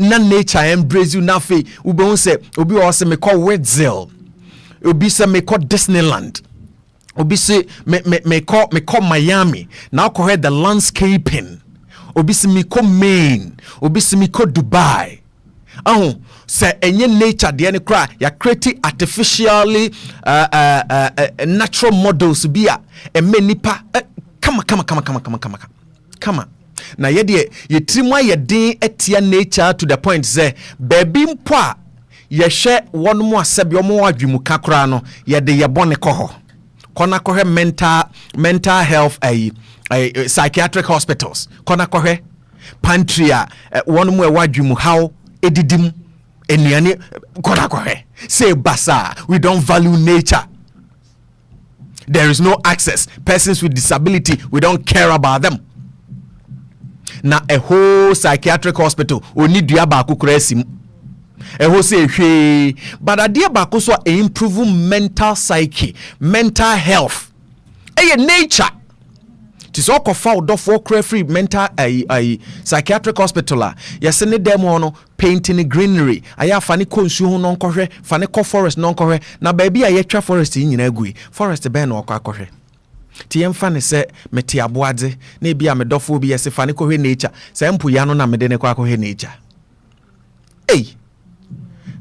na nature embrace you na fe ube won say obi o say me call Wetzel obi say me call Disneyland obi say me call Miami now call the landscaping obi say me call Maine obi say me call Dubai say enye nature de ne kra ya create artificially natural models bia e me nipa come na ye trimwa ye din etia nature to the point say baby mpo a ye hwe won mu asabi omo adwemu kakra no ye de ye bone koho kona kohwe mental health psychiatric hospitals kona kohwe pantry a won mu e wadwemu how edidim enuane kona kohwe say basa we don't value nature. There is no access. Persons with disability, we don't care about them. Na a whole psychiatric hospital oni dua ba akukura asim ho say hwe but adie ba ko so improve mental psyche mental health nature tis all kofa odofo kra free mental psychiatric hospital a yes ne dem no painting greenery aya fa ne konsu ho no nkohwe fa ne ko forest no nkohwe na ba bia yetwa forest nyina agui forest ben no akɔhwe ti yemfa ne se meti aboade na bia me dofo bi yese fa ne kohwe nature se mpu ya no na mede ne kwa kohwe nature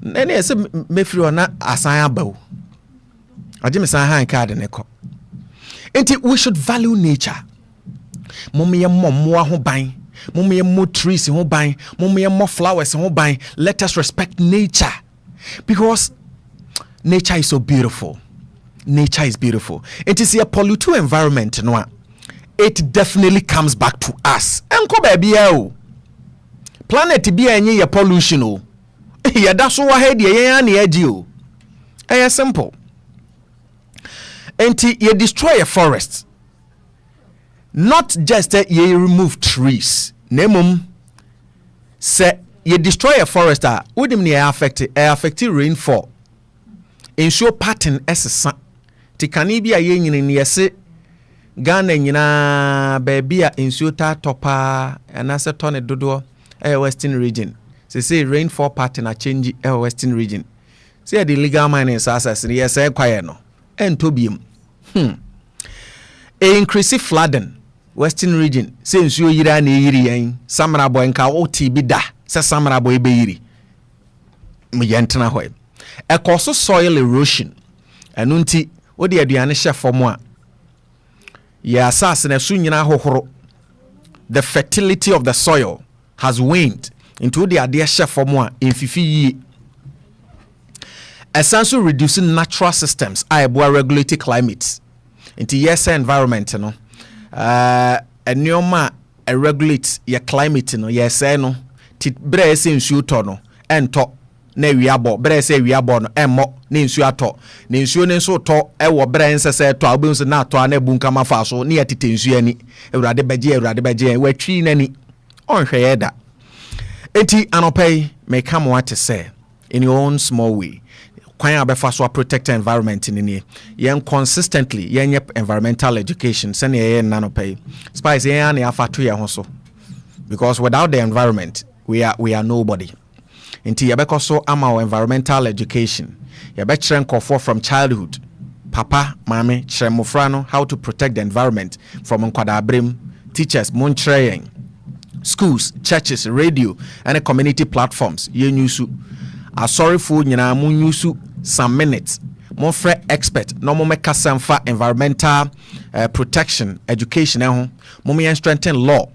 nene yese mefiri ona asan abaw aje me san han card ne ko enti we should value nature momye mommoa ho ban momye mo trees ho ban momye mo flowers ho ban let us respect nature because nature is so beautiful. Nature is beautiful. It is a polluted environment, no? It definitely comes back to us. Enko baby o. Planet be any pollution o. Yeah, that's what head ye na edi o. Simple. And you destroy a forest. Not just that you remove trees. Nemum say you destroy a forest would me affect rainfall. Ensure pattern as ti kanibia ye nyine ne yese Ghana nyina baby a ensuo ta topa anase tone dodo western region say rainfall pattern a change western region say the legal mining assets yes kwaye no entobiem increase flooding western region say ensuo yira na yiri yan samara boy nka oti bi da say samara boy be yiri mu yentena hoy ekoso soil erosion anunti odi aduane hye fomo a ya asase na su nyina hohoro the fertility of the soil has waned into the ade hye fomo a emfifi yi essentially reducing natural systems abo regulate climate into yes environment no enioma regulate your climate no yes no ti bre ese nsuo to no ento na wiabo bre ese wiabo no emmo na nsuo ato na nsuo ne nso to wo bre nsese to abunso na ato na bunka mafa so na yatete nsuo ani ewurade beje watwi nani onhwe yeda enti anopai make come what to say in your own small way kwan abefa so protect environment ni yen consistently yen environmental education sene yen nanopai spice yen na afato ye ho so because without the environment we are nobody. Inti yabeko so ama environmental education yabe chere nkofo from childhood papa mame chere mofra no how to protect the environment from nkwadabrim teachers mon chere schools churches radio and community platforms yenyusu sorry for nyina mon yusu some minutes mon frɛ expert no mo meka samfa environmental protection education ho mo strengthen law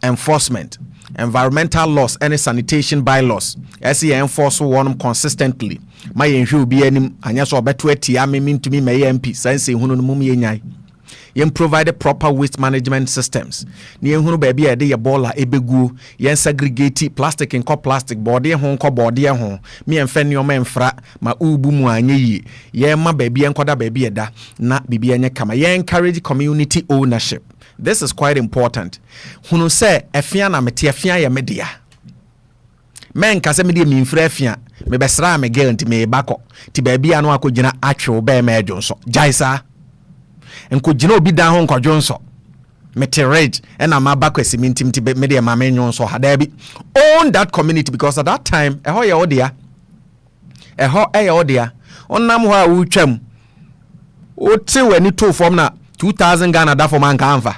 enforcement environmental laws and sanitation bylaws as you enforce one consistently my enhwe obi anim anya so obeto atia me ntumi me MP sanse hunu no mum yenyai yen provide proper waste management systems ni ehunu ba bia de ye bola ebegu yen segregate plastic in plastic body ho nko body ho me emfa ni o ma emfra ma ubu mu anya yi yen ma ba bia enkoda ba bia da na bibia nya kama yen encourage community ownership. This is quite important. Hunu se efia na mete efia ya media men kase media mi mfra efia me besra me girl nti me bako ti ba bia no akogina atwe ba ma adwonso jaisa enko gina obi dan ho nkwadwo nso meterage and am abakwa simintim ti media ma menyo nso hada bi own that community because at that time eho ye odia onnam ho a wutwam oti wani to form na 2000 Ghana da form anka anfa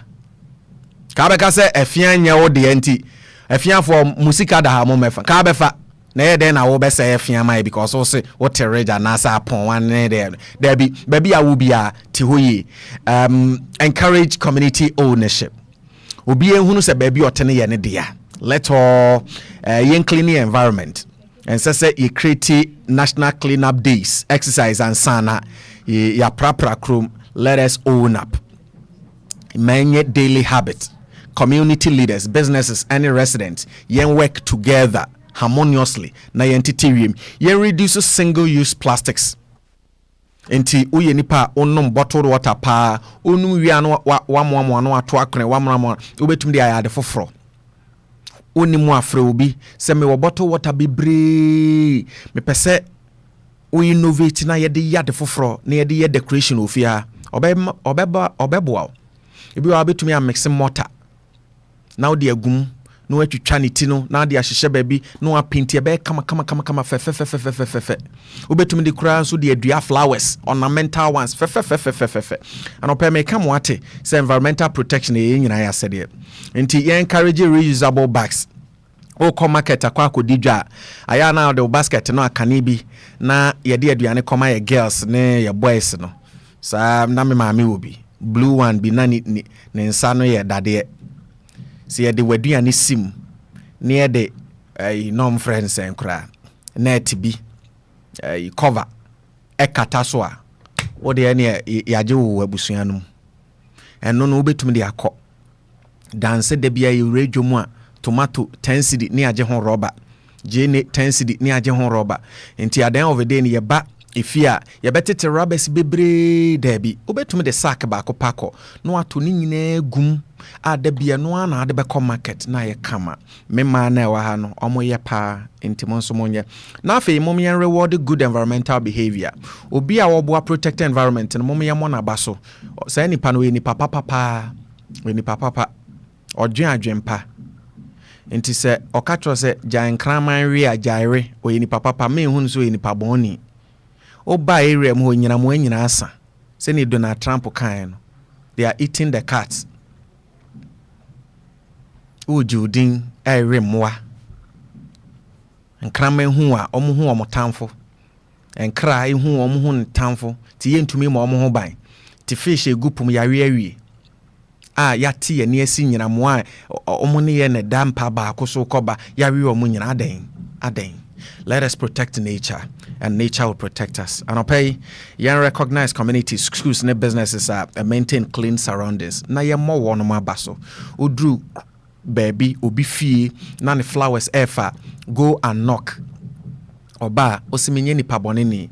ka be ka se efia nya odia nti efia for musika da ha mo mefa ka be fa na ye den na wo be say efia mai because wo se wo terage anasa pon wan ne there be baby a wo bia ti hoyi encourage community ownership obi ehunu se baby otene ye ne dia let all yen clean the environment and say you create national cleanup days exercise and sana ya prapra krum. Let us own up many daily habits. Community leaders, businesses, and residents yen work together harmoniously na yentiterium yen reduce single-use plastics. Enti uye nipa onom bottled water pa onu wi anu wamwamwa no ato akone wamramwa ubetum de ayade foforo oni mu afre obi se me wo bottled water bebre me pese we innovate na yede yade foforo na yede ye decoration ofia obeboa ebi wa betumi a mix mortar now de agum no atwitwa ne ti no na de ahyehye baabi no apinti ebe kama fe obetumi de kura so de adua flowers ornamental ones fe and ope me come wate say environmental protection e nyina ya sede nti ye encourage reusable bags o ko market akwa akodidwa aya na de basket no akane bi na ye de aduane koma ye girls ne ye boys no sa na me maame obi blue one bi na ne nsa no ye dade si ye de waduane sim ne ye de nom friends enkra net bi cover ekata so a wo de ne yaje wo abusuanum eno no obetum de akọ danse de bia ye redwom a tomato 10 cedi ne age ho rubber jene 10 cedi ne age ho rubber enti adan of the day ne ye ba efia ye betete rubbers bebre dabi obetum de sack ba ko pako no ato ni nyina gum ada bia no ana ade be market na ye kama mema na wa ha no omo ye pa enti monso monye na afi mom ye reward good environmental behavior obi a wo bo protect environment no mom ye mo na baso say ni pa no ni papa odwen adwempa enti se okatro se jan kraman wi ajaire oyini papa me hu nso oyini paboni oba area mu onyina mu anyina asa se ni Donald Trump kan no they are eating the cats ujudin ere moa nkraman hu a omo omotamfo enkra hu omo hu ntamfo ti yentumi ma omo ho ban ti fish egupum yawe awie yati ye ne asi nyina mo a omo ne ye ne dampa ba akoso koba yawe omo nyina aden. Let us protect nature and nature will protect us. And okay, you recognize communities, schools, and businesses and maintain clean surroundings. Na ye mo wono ma baso. Udru baby obi fie na ne flowers efa go and knock. Oba osimenye ni pabone ni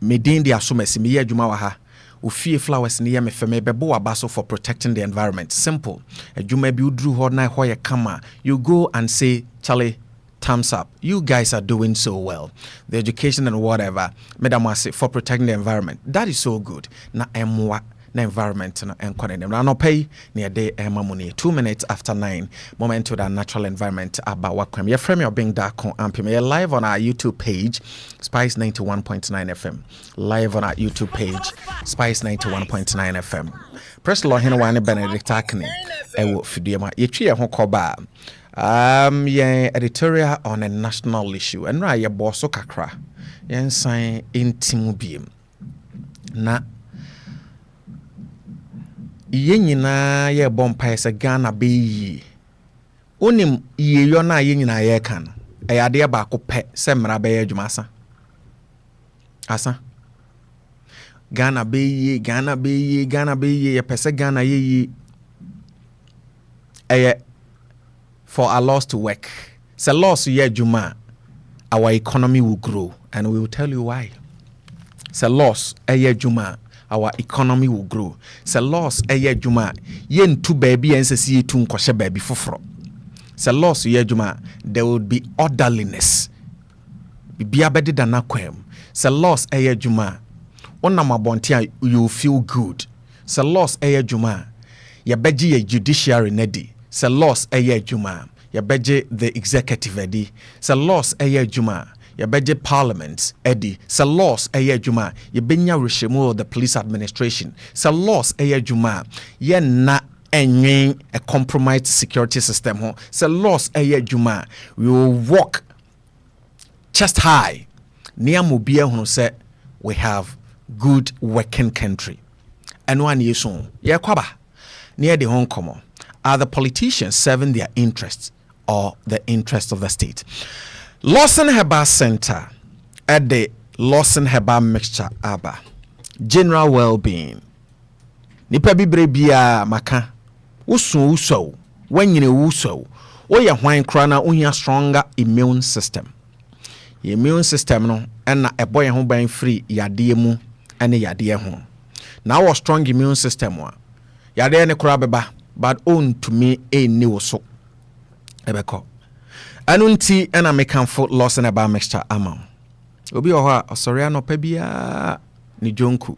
medin dia so mesimi ye adwuma wa ha. Ufie flowers ni ye mefeme bebo abaso for protecting the environment. Simple. Adwuma bi udru ho na ho ye kama. You go and say, Charlie, thumbs up. You guys are doing so well. The education and whatever, Madam say for protecting the environment. That is so good. Na emwa na environment na enkwane dem. Na no pay near day emamuni 2 minutes after 9. Moment to the natural environment about wakwem. Your frame your being dark on ampim. You're live on our YouTube page, Spice 91.9 FM. Live on our YouTube page, Spice 91.9 FM. Press law hino wane Benedict Akne. Ewo fidiema. Yetwi ye ho koba. Yeah, editorial on a national issue. And right, your boss kakra. Yen sign intimubiem. Na yen yina ye bompa se Ghana be Onim ye yona yin na ye kan. Ayade baako pɛ sɛ mmara bɛyɛ adwuma asa Ghana bɛyie yɛpɛ sɛ Ghana yɛyie ɛyɛ for our laws to work. So laws yɛ adwuma our economy will grow, and we will tell you why. So laws ɛyɛ adwuma our economy will grow. So laws ɛyɛ adwuma yɛntu baabi yɛn sɛ si yɛtu nkɔhyɛ baabi foforɔ. So laws yejuma, there would be orderliness. Bibia bedi dana kwem. So laws yejuma, onamabontia you feel good. So laws yejuma, ya beji ye judiciary nedi. So laws yejuma, ya beji the executive edi. So laws yejuma, ya beji parliament edi. So laws yejuma, ya benya reshimu the police administration. So laws yejuma, ye na a compromised security system. So loss juma we will walk chest high near mobile who say we have good working country. And one year soon, kwaba near the Hong Kong are the politicians serving their interests or the interest of the state. Lawson Herbal Center at the Lawson Herbal Mixture Aba General Well-being nipa bibre bia maka uso when you uso or ya wine crana unya stronger immune system. Your immune system no and a boy who buying free yadie mu and yadie home. Now a strong immune system one. Yade ne krabeba but own to me a new so ebeko. Anunti and I make comfort loss and about mixture amount. Obi oha osoriano pebia ni jonku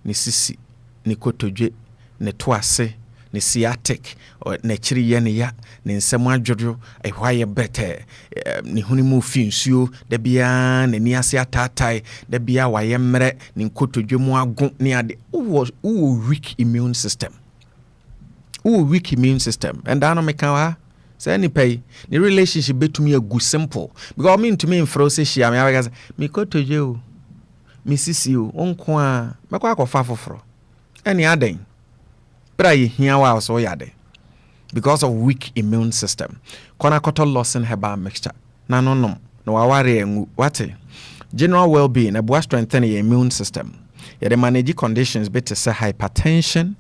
ni sisi ni kotoje ni toase ni sciatic ne chiri ye ne ya ne nsem adwodo ehwaye bete ni hunimu fi nsuo da bia ne ni ase atatai da bia waye mre ni kotoje mu agu ni ade weak immune system and I me kan ha say any pay the relationship between a good simple because mean to me in fro say she am me kotoje o me sisi o onko a mekwa akofa foforo any aden but I hear wa so yade because of weak immune system kona koto Lawson Herbal Mixture na no waware engu wate general well-being abo strengthen your immune system ya de manage conditions better say hypertension,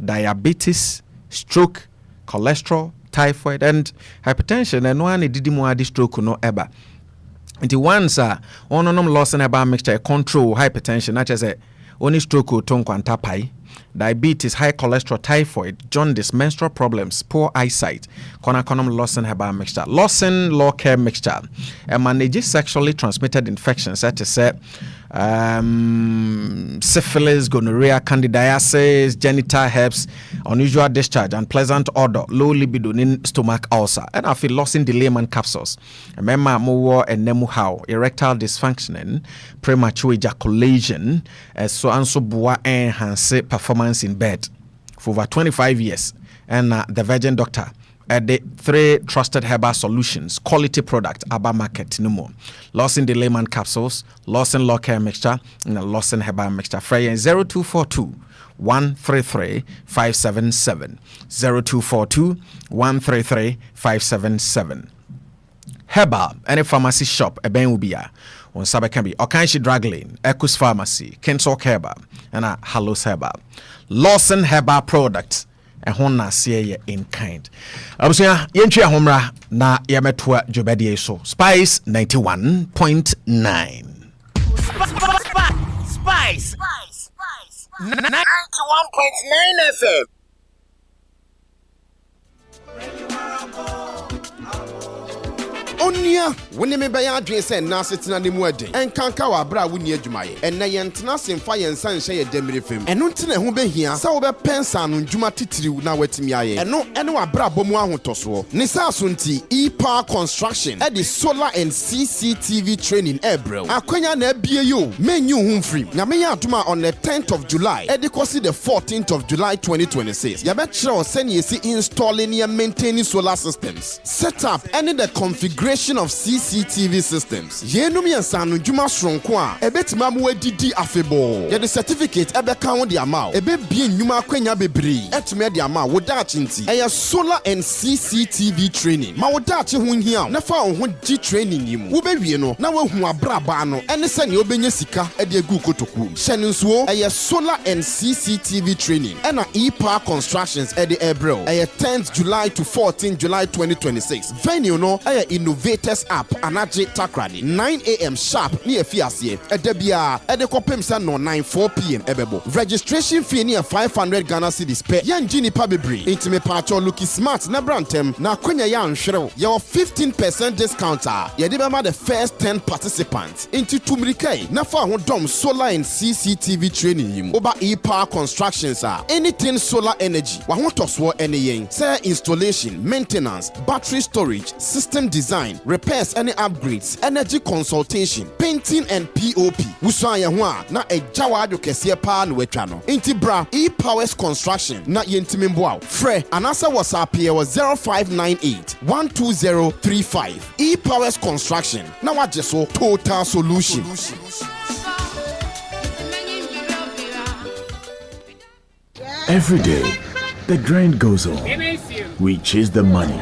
diabetes, stroke, cholesterol, typhoid and hypertension and one didi mo adi stroke no eba nti once ononom Lawson Herbal Mixture control hypertension not just only stroke or tongue quantapai, diabetes, high cholesterol, typhoid, jaundice, menstrual problems, poor eyesight. Konakonum Lawson Herbal Mixture. Lawson Law Care Mixture. And manages sexually transmitted infections such as syphilis, gonorrhea, candidiasis, genital herpes, unusual discharge, unpleasant odor, low libido, stomach ulcer. And I feel Lawson delayment capsules. Remember more and nemu how erectile dysfunction, premature ejaculation, so and so boa enhance performance in bed for over 25 years. And the Virgin Doctor at the 3 trusted herbal solutions, quality product, Abba Market, no more. Lawson delayment capsules, Lawson Law Care Mixture, and Lawson Herbal Mixture. Freya 0242 133 577 0242 133 577. Herbal, any pharmacy shop, a ben ubia. On Saba can be Okanshi Drug Lane, Ecus Pharmacy, Kensok Herbal, and a Hallos Herbal. Lawson Herbal products. And hona see in kind. Abusia yenchi ahomra na yametua jobedie so. Spice 91.9. Spice 91.9 FM. Onia, when me buy adwin say na setina ne mu ade. Enkanka wa bra woni adwumaye. Enne ye ntena semfa ye nsan hye ye demire fem. Eno ntena ho behia. Sa wo be pensa no ndwuma titiriw na watimi aye. Eno ene wa bra bomu ahotoso. Ne sa so nti e-power construction e the solar and CCTV training ebrew. Akwanya na abie yo. Menyu ho mfiri. Na me ya atuma on the 10th of July. E de kosi the 14th of July 2026. Ya be kire o send ye si installing and maintaining solar systems. Set up any the configuration integration of CCTV systems. Yenum yansanu juma sronko a ebetima mu adidi afebo. Ye the certificate ebeka won the amount. Ebe bi nyuma kwenya bebre. Etume the amount wo da chinti. Eya solar and CCTV training. Ma wo da che ho hia. Na fa ho G training yi mu. Wo be wie no na wo hu abraba no. Ene se ne obenya sika e de gu kotoku. Hyene nso eya solar and CCTV training. Ena e-power constructions e de April. Eya 10th July to 14th July 2026. Venue no eya innovators app anaje takrade 9 a.m. sharp ni efiase. Edebia e de kopem se no 9 4 p.m. ebebo. Registration fee ni 500 Ghana cedis per. Yanji ni pa bebre. Intime pacho looking smart na brantem na kwenya ya nhwerew. Your 15% discount a. Ye de bema the first 10 participants. Into tumrikai na fa ho dom solar and CCTV training yim. Oba e-power constructions a. Anything solar energy. Wa ho toswo ene yen. Say installation, maintenance, battery storage, system design, repairs any upgrades, energy consultation, painting and POP. Wusan ye ho a na ejawa ado kese pa no wetwa no. Inti bra e-powers construction na yentimi mboa. Fre anasa WhatsApp here was 0598 12035. E-powers construction. Na wajeso total solution. Every day, the grind goes on. We chase the money.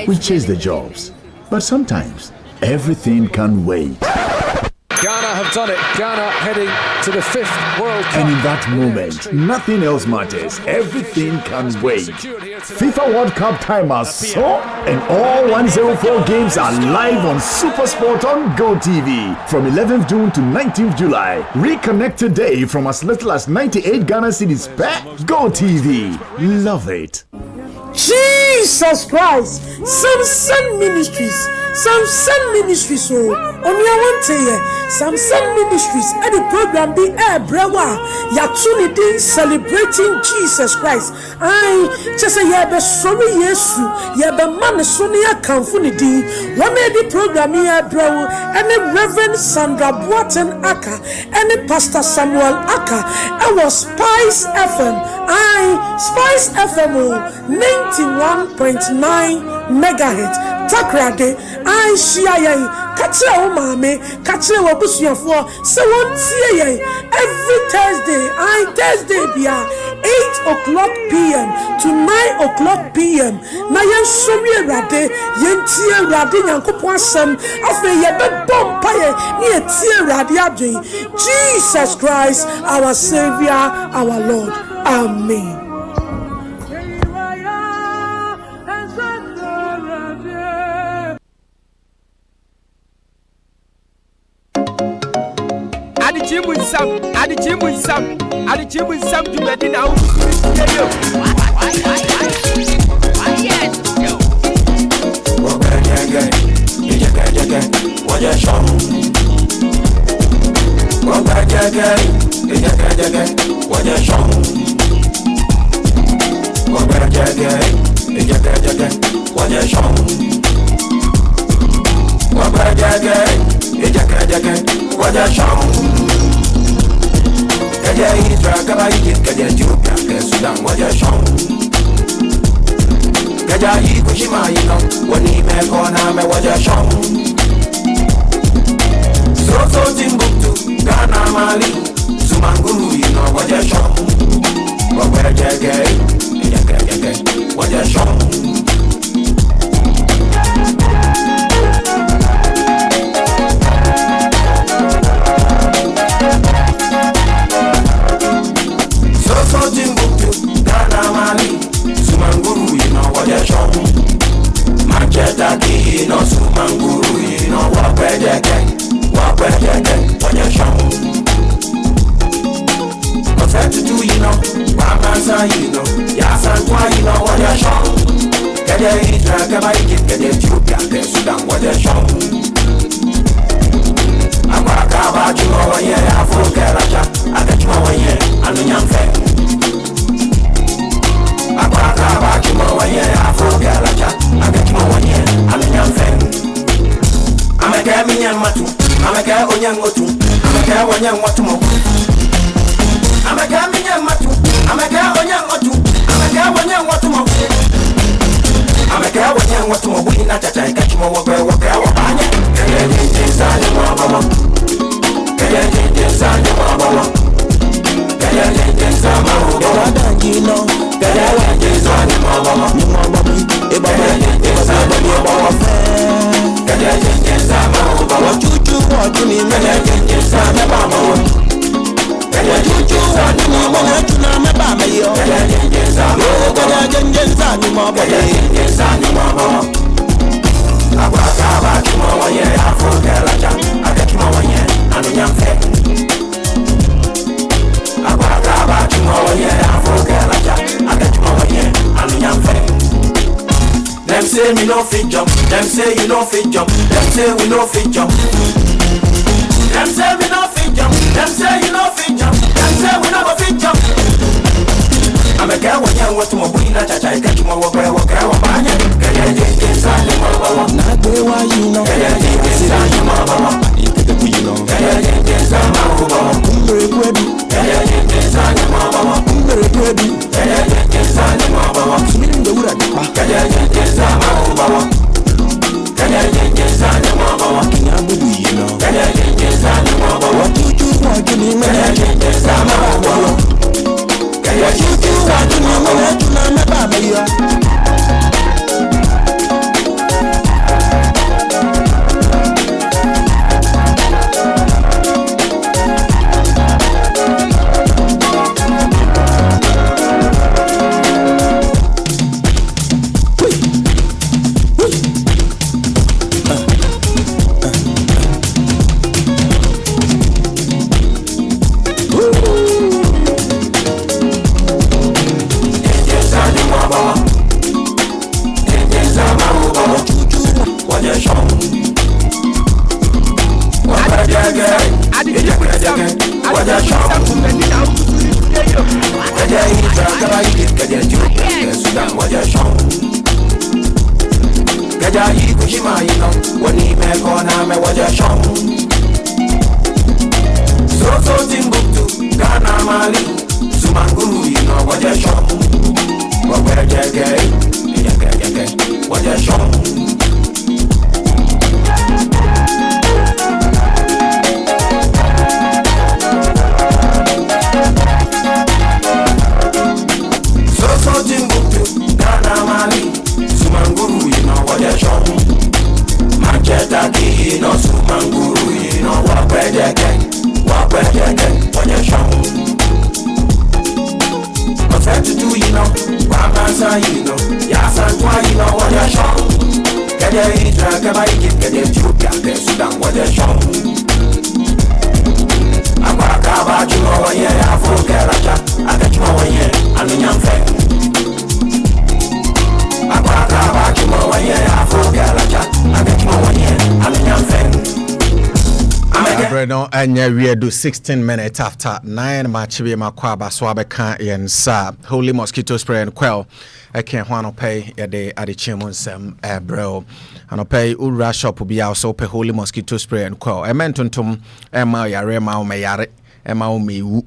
We chase the jobs. But sometimes, everything can wait. Ghana have done it. Ghana heading to the 5th World Cup. And in that moment, nothing else matters. Everything can wait. FIFA World Cup time has so, and all 104 games are live on SuperSport on GoTV from 11th June to 19th July. Reconnect today from as little as 98 Ghana cedis per GoTV. Love it. Jesus Christ, Samson Ministries, so only I want to hear Samson Ministries and the program be brewa yatunidi celebrating Jesus Christ. I just say yeah be sorry yesu yeah be man sonia kanfunidi one the program here bro and the Reverend Sandra Boaten Aka and the Pastor Samuel Aka and was Spice FM. Spice FM 91.9 megahertz takrade share kachira o mame kachira wo busuafo se won tie every Thursday bia 8 p.m. to 9 p.m. na yen somi erade yen tie erade nyankopon asem afa ye be bompaye ni tie erade adwen Jesus Christ our Savior, our Lord. Amen. Adzekye du medina wo yo Kaja Isra kabaiki kaja Ethiopia ke Sudan waja shon Kaja Ikushima ino wani me kona me waja shon So Timbuktu Ghana Mali Sumanguru ino waja shon Waja jage waja shon Timbuktu, Ghana Mali, Sumanguru, waja shon. Manchester key, no Sumanguru, wapejeke, waja shon. Confetu, Wamasa, Yasankwa, waja shon. Kaja Isra, Kabaiki, Kaja Ethiopia, ke Sudan, waja shon. Akwakaba, Chumawaye, Afro-Keracha, Akachumawaye, Anunyamfe. Akwakaba, Chumawaye, Afro-Keracha, Akachumawaye, Anunyamfe. Ameke minyamatu, ameke onyangotu, ameke wanyangwatumo. Ameke minyamatu, ameke onyangotu, ameke wanyangwatumo. ameka wanya watu mabuni na tata ikachuma waka wabanya kaya jinjeza ni mama kaya jinjeza ni mama kaya jinjeza mama kaya dangino kaya jinjeza ni mama e baba jinjeza ni mama kaya jinjeza mama wachuchu watu ni kaya jinjeza ni mama kaya jinjeza ni mama tuna mabama yo kaya jinjeza kaya jinjeza ni mama kaya jinjeza ni mama abaka kimo waye afukela cha akakimo waye anunyamfe abaka kimo waye afukela cha akakimo waye anunyamfe. Them say me no fit jump, them say you no fit jump, them say we no fit jump. Them say we no fit jump, them say you no fit jump, them say we no go fit jump. I'm a girl when you want to move in a chacha, I catch my walk, banya. Kaya jinjeza ni mama, na dewa you know. Kaya jinjeza ni mama, ikete you know. Kaya jinjeza mama, kumbre kwebi. Kaya jinjeza ni mama, kumbre kwebi. Kaya jinjeza ni mama, smilinga ura dipa. Kaya jinjeza mama, kaya jinjeza ni mama, kinyabudu you know. Kaya jinjeza ni mama, watuju wagini mama. Kaya jinjeza mama, kaya jinjeza ni mama, tuna mababa ya. And we do 16 minutes after 9 match be makwaba swabeka yensa holy mosquito spray and quell I can't want to pay a day at the Nsem bro and pay ura shop be also pay holy mosquito spray and quell I meant untum Emma yare ma me yare Emma me wu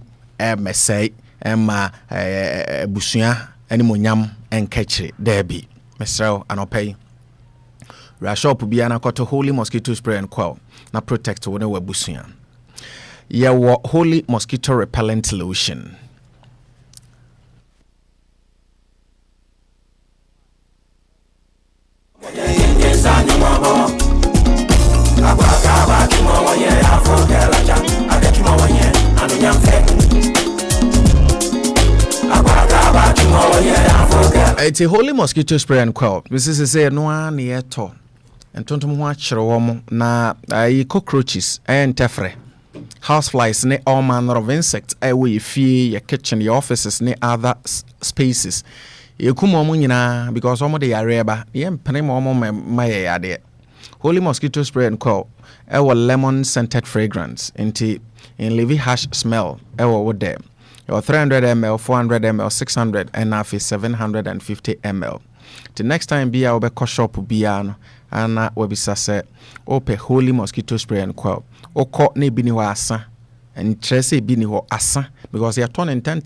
me say Emma busuya any munyam and catch it there be Mr. and pay Rashop be an to holy mosquito spray and quell na protect when we busuya. Your holy mosquito repellent lotion. It's a holy mosquito spray and quell. This is a no one yet. And tontum watch na cockroaches and tefre. Houseflies ne all manner of insects we fear your kitchen, your offices ne other spaces. You come on because some of the areba, my ade. Holy mosquito spray and quell. Our lemon scented fragrance in livy hash smell. Our wood there. Your 300 ml, 400 ml, 600 and now 750 ml. The next time be our be shop biano and webisa say ope holy mosquito spray and quell. O caught ne bini wa asa and Tracy bini ho asa because they are turning 10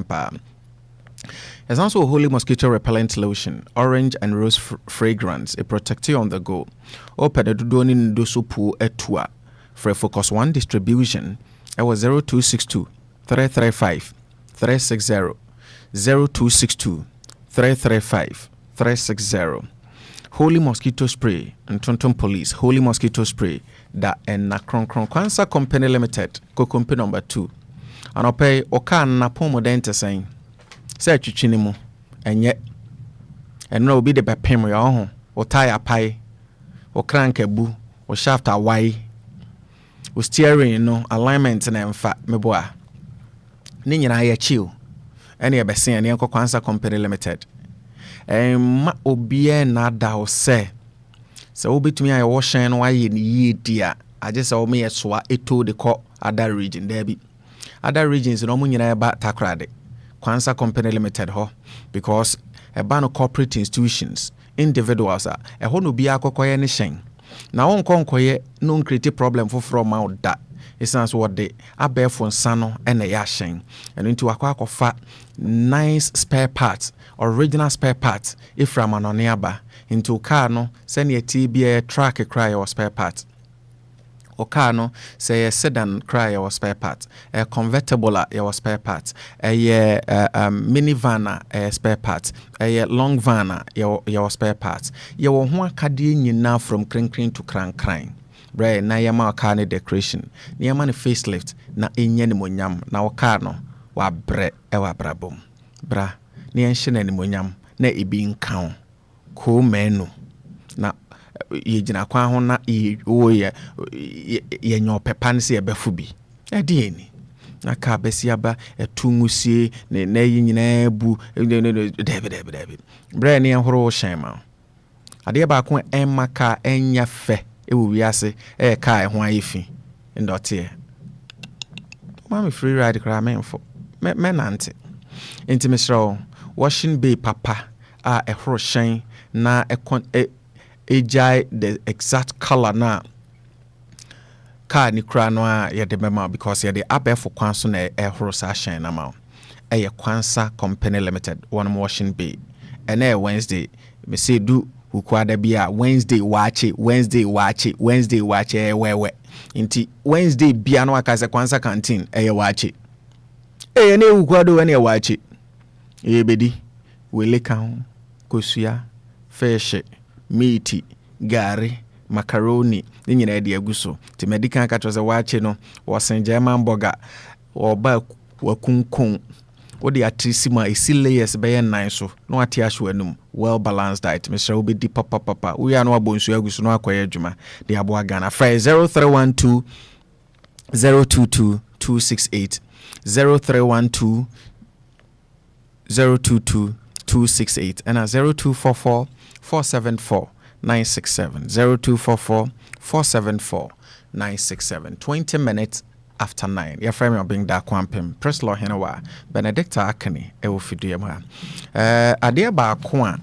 pa. There's also a holy mosquito repellent lotion, orange and rose fragrance. It protects you on the go. Open the doni ndosupu etua. For Focus One distribution, it was 0262 335 360 0262 335 360. Holy mosquito spray and Tonton Police Holy mosquito spray that and na Kron Kwanza Company Limited Kokompe number 2. And pay okan na pomo dente saying say chichinimu and yet and no be the bepem your own or tire pie or crank a boo or shaft a why or steering no alignment and fat meboa Nina ya chill any abesi and Yanko Kwanza Company Limited. Ma obie na da o se obetumi aye wo hyen no aye ni yie I just say o me yesoa eto de ko other region there be other regions no mu nyina ba takrade Kwanza Company Limited ho because e ba no corporate institutions individuals e ho no bia akokoye ne hyen na won konkoye no create problem for from out that essence what the abefo nsano ene ya hyen eno nti akwa nice spare parts original spare parts ifra manoniaba into car no send your TBA track cry or spare parts or car no say a sedan cry or spare parts a convertible your spare parts a minivan spare parts a long van your spare parts your ho akade nyina from crinkring to crank bre na yama car ne decoration na yama ne facelift na enye ne monyam na o car no wa bre e wa brabom bra ni enhye na monyam na ebi nkan ko menu na yegyina kwa ho na ye nyo pepa se ebefu bi ade eni na ka besiaba etungusie ne na yinyina bu debe bra ni enhoro hyenma ade ba ko enmaka enya fe ewu wiase ka ho ayefi ndote mama free ride kra menfo menante intimisro washing bay papa ehoro hyen na ejai the exact color na car ni kra no ye de mema because ye de abefo kwanso na ehoro sa hyen na ma Kwanza Company Limited one washing bay and Wednesday me say do ukwada bia Wednesday wache wewe inti Wednesday bia no akaze Kwanza canteen wache ne ukwado ene wache bedi wele kan kosua fish meat gari macaroni nyina de aguso ti medical ka toze wache no wosenje mamboga oba wakunkun wodi atrisima isi layers be yan so no ati ahwo anum well balanced diet Mr. Obedi papa we are no abonsu aguso no akoye adwuma de aboa Ghana fry 0312 022 268 0312 022 268 and 0244 474 967 0244 474 967 20 minutes after 9 your friend being da kwampem press law henawa Benedicta Akani e wo fidua ma ade ba ko a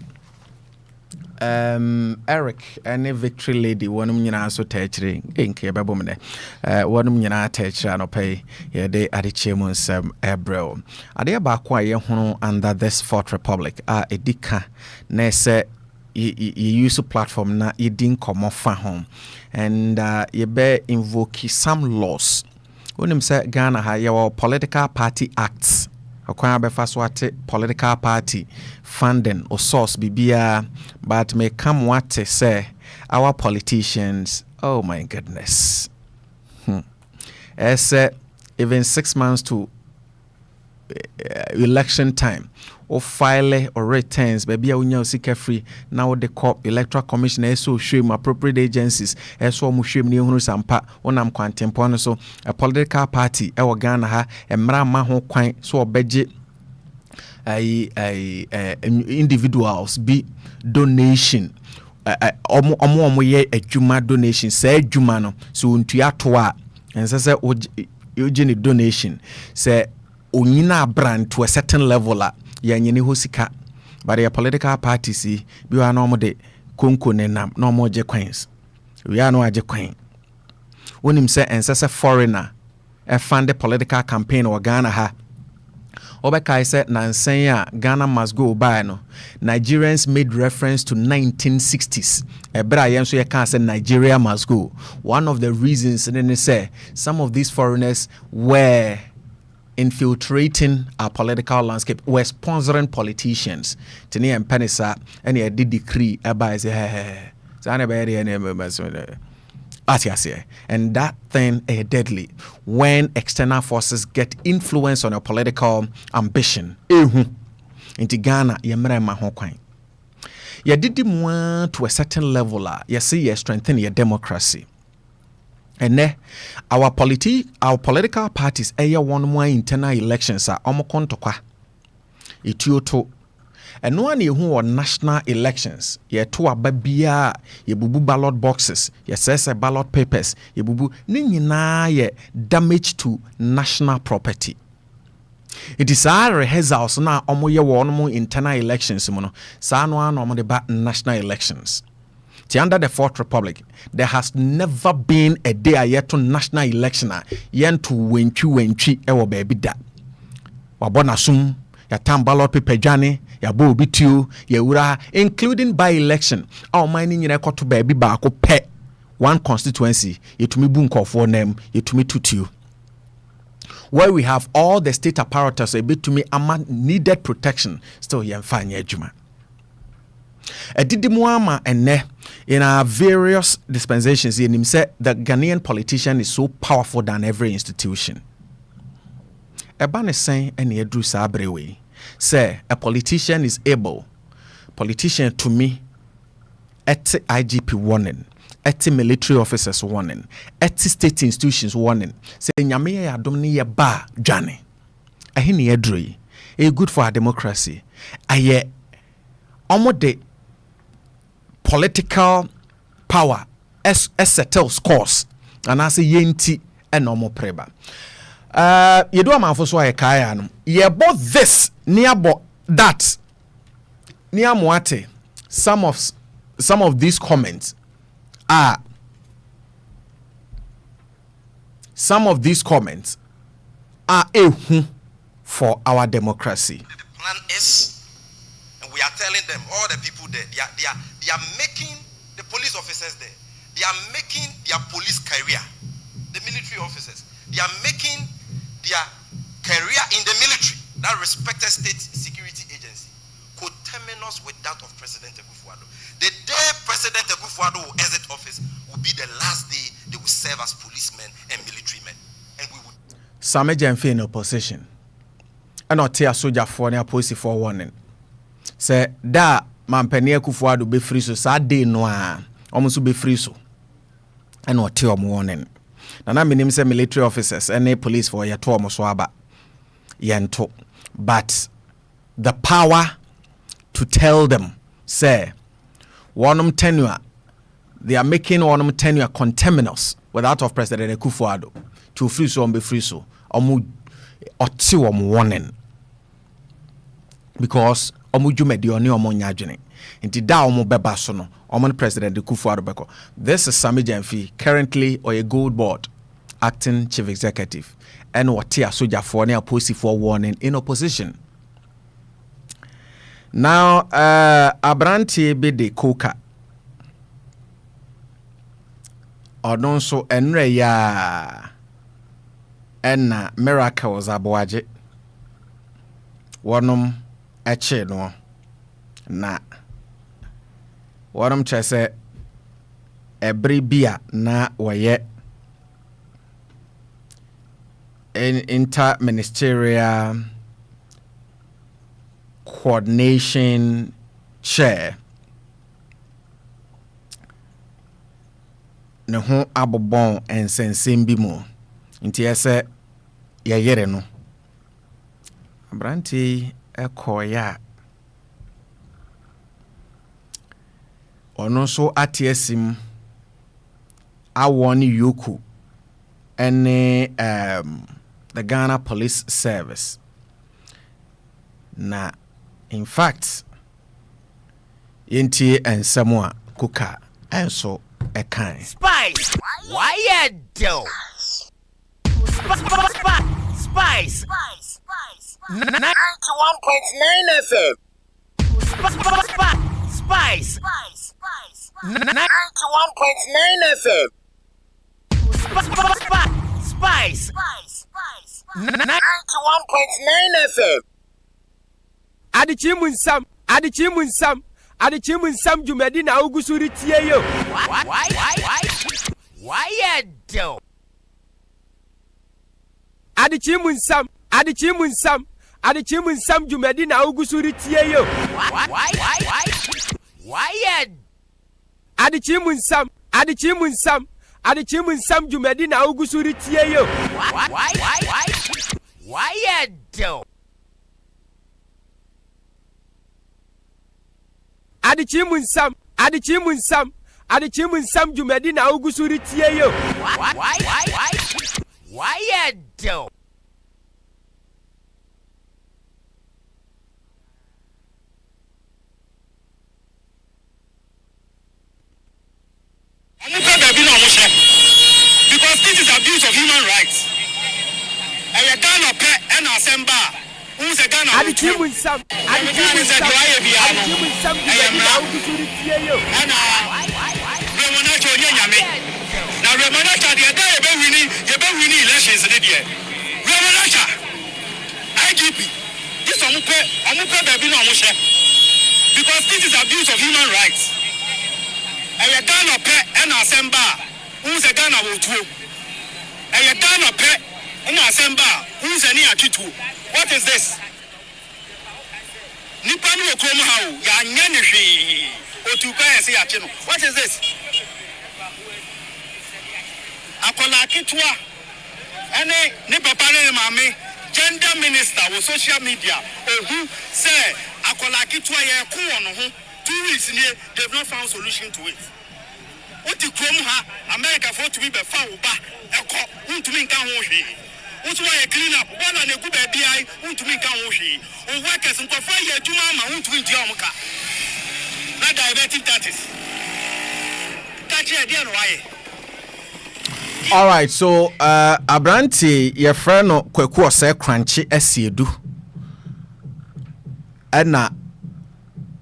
Eric and Victory Lady wonum nyina so tachire enke bebom ne wonum nyina tachire no pay ye de Adzekye mu Nsem ebrel ade ba ko a ye hono under this Fourth Republic edika na se you use a platform na yedin komo fa home and ye be invoke some laws wonim se Ghana ha your political party acts akwa be faswate political party funding or source bibia but may come what to say our politicians oh my goodness as even 6 months to election time or file or returns baby unya sika free now the electoral commission so shame appropriate agencies so mu shame ni hunu sampa onam kwantempo no so a political party e wo Ghana ha emra ma ho kwan so obeje individuals be donation omo ye adwuma donation say adwuma no so ntua to a ensese ojini donation say onyina brand to a certain level yanyene hosika but your political parties bi wa no mo de konko ne nam no mo je kwans we are no aje kwan wonim say ensese foreigner e fund the political campaign or Ghana ha Obekai said Nsem Ghana must go by no. Nigerians made reference to 1960s. Ebra yenso ye can say Nigeria must go. One of the reasons then they say some of these foreigners were infiltrating our political landscape, were sponsoring politicians. Tini and Penisa and he did decree about say and that thing is deadly when external forces get influence on your political ambition. Into Ghana, yemre ma ho kwan. Ye did more to a certain level, you see, you strengthen your democracy. And our political parties, one more internal elections are omokontokwa. Itioto. And one year who are national elections, ye to ababia, ye bubu ballot boxes, ye says ballot papers, ye bubu ninyina ye damage to national property. It is our rehearsals now omoye one internal elections mono. Sa no ano de ba national elections. Under the Fourth Republic, there has never been a day yet to national election yen to wenchi ewo baby da. Wabona sum ya tam ballot paper jani ya bo bitu ya ura including by election. Our mining in a to baby ba ko pe one constituency yetumi bu nkofo name yetumi tutu. Where we have all the state apparatus a bit to me needed protection still yen fanya juma. Edidimuama ene in our various dispensations in him said the Ghanaian politician is so powerful than every institution. Ebane saying any Edru Sabrewe say a politician is able, politician to me at IGP warning, at military officers warning, at state institutions warning, say nyame ya domni ya ba jane. Ahini Edru, a good for our democracy. Aye omode political power as settle scores and I say yenti and normal preba. You do a man for so I kaya ye both this near that near moate some of these comments are a for our democracy. The plan is, and we are telling them, all the people there, they are making the police officers there, they are making their police career, the military officers, they are making their career in the military, that respected state security agency, coterminous with that of President Akufo-Addo. The day President Akufo-Addo will exit office will be the last day they will serve as policemen and military men. And we would. Same Jemfe in opposition. And not tear soldier for near policy for warning. Say da mampeni Akufo-Addo be free so sad day no almost be free so. And not tear warning. Nana minim say military officers and police for your tour muswaba yento. But the power to tell them, say, one tenure, they are making one tenure conterminous with that of President Akufo-Addo to free so be free so warning because jume di oni nyadwene nti da beba so no President Akufo-Addo beko. This is Sami Jemfe, currently or a gold board acting chief executive and watia soldier for near policy for warning in opposition. Now Abranti be de coca Odonso enre ya enna miracles aboaje wonom eche no na wonom chese every bia na waye inter-ministerial coordination chair ne ho abobon ensensem bi mu nti ese yeyere no abranti ekoya ono so atiesim awon yoku ene the Ghana Police Service. Na in fact yenti Nsem kuka enso ekan Spice, why you do? Spice. 91.9 FM. Spice. 91.9 FM. Spice. 91.9 FM. Adichimu nsam jumedi na ugusuri tie yo. Why you do? Adichimu nsam jumedi na ugusuri tie yo. Why you? Adichimu nsam jumedi na ugusuri tie yo. Why you do? Adichimu nsam jumedi na ugusuri tie yo. Why you do? Because this is abuse of human rights. And you can't pay and assemble. Who's a gun? Adichimu nsam jumedi na ugusuri tie yo. Now Remonacha, the other winning elections in the year. Remonacha, IGP, this Amuka Babino Musha. Because this is abuse of human rights. And you can't pay and assemble. Who's a gun will do? And you can't pay and assemble. Who's a near to? What is this? Nipanu Oklahoma, Yanyanishi, Otuka, and say, what is this? Akola kitwa ene ne papa ne mama gender minister wo social media ohu say akola kitwa ye ko no ho 2 weeks ne they've not found solution to it. What the krom ha America for to be fa wo ba eko untumi nka ho hwe utu wa clean up wala ne gu ba bia untumi nka ho hwe o workers nkofa ye adwuma ma untumi ndia omka na diverting tactics tachi dia no waye. All right, so Abranti, your friend, Kwaku say crunchy esiedu. Ena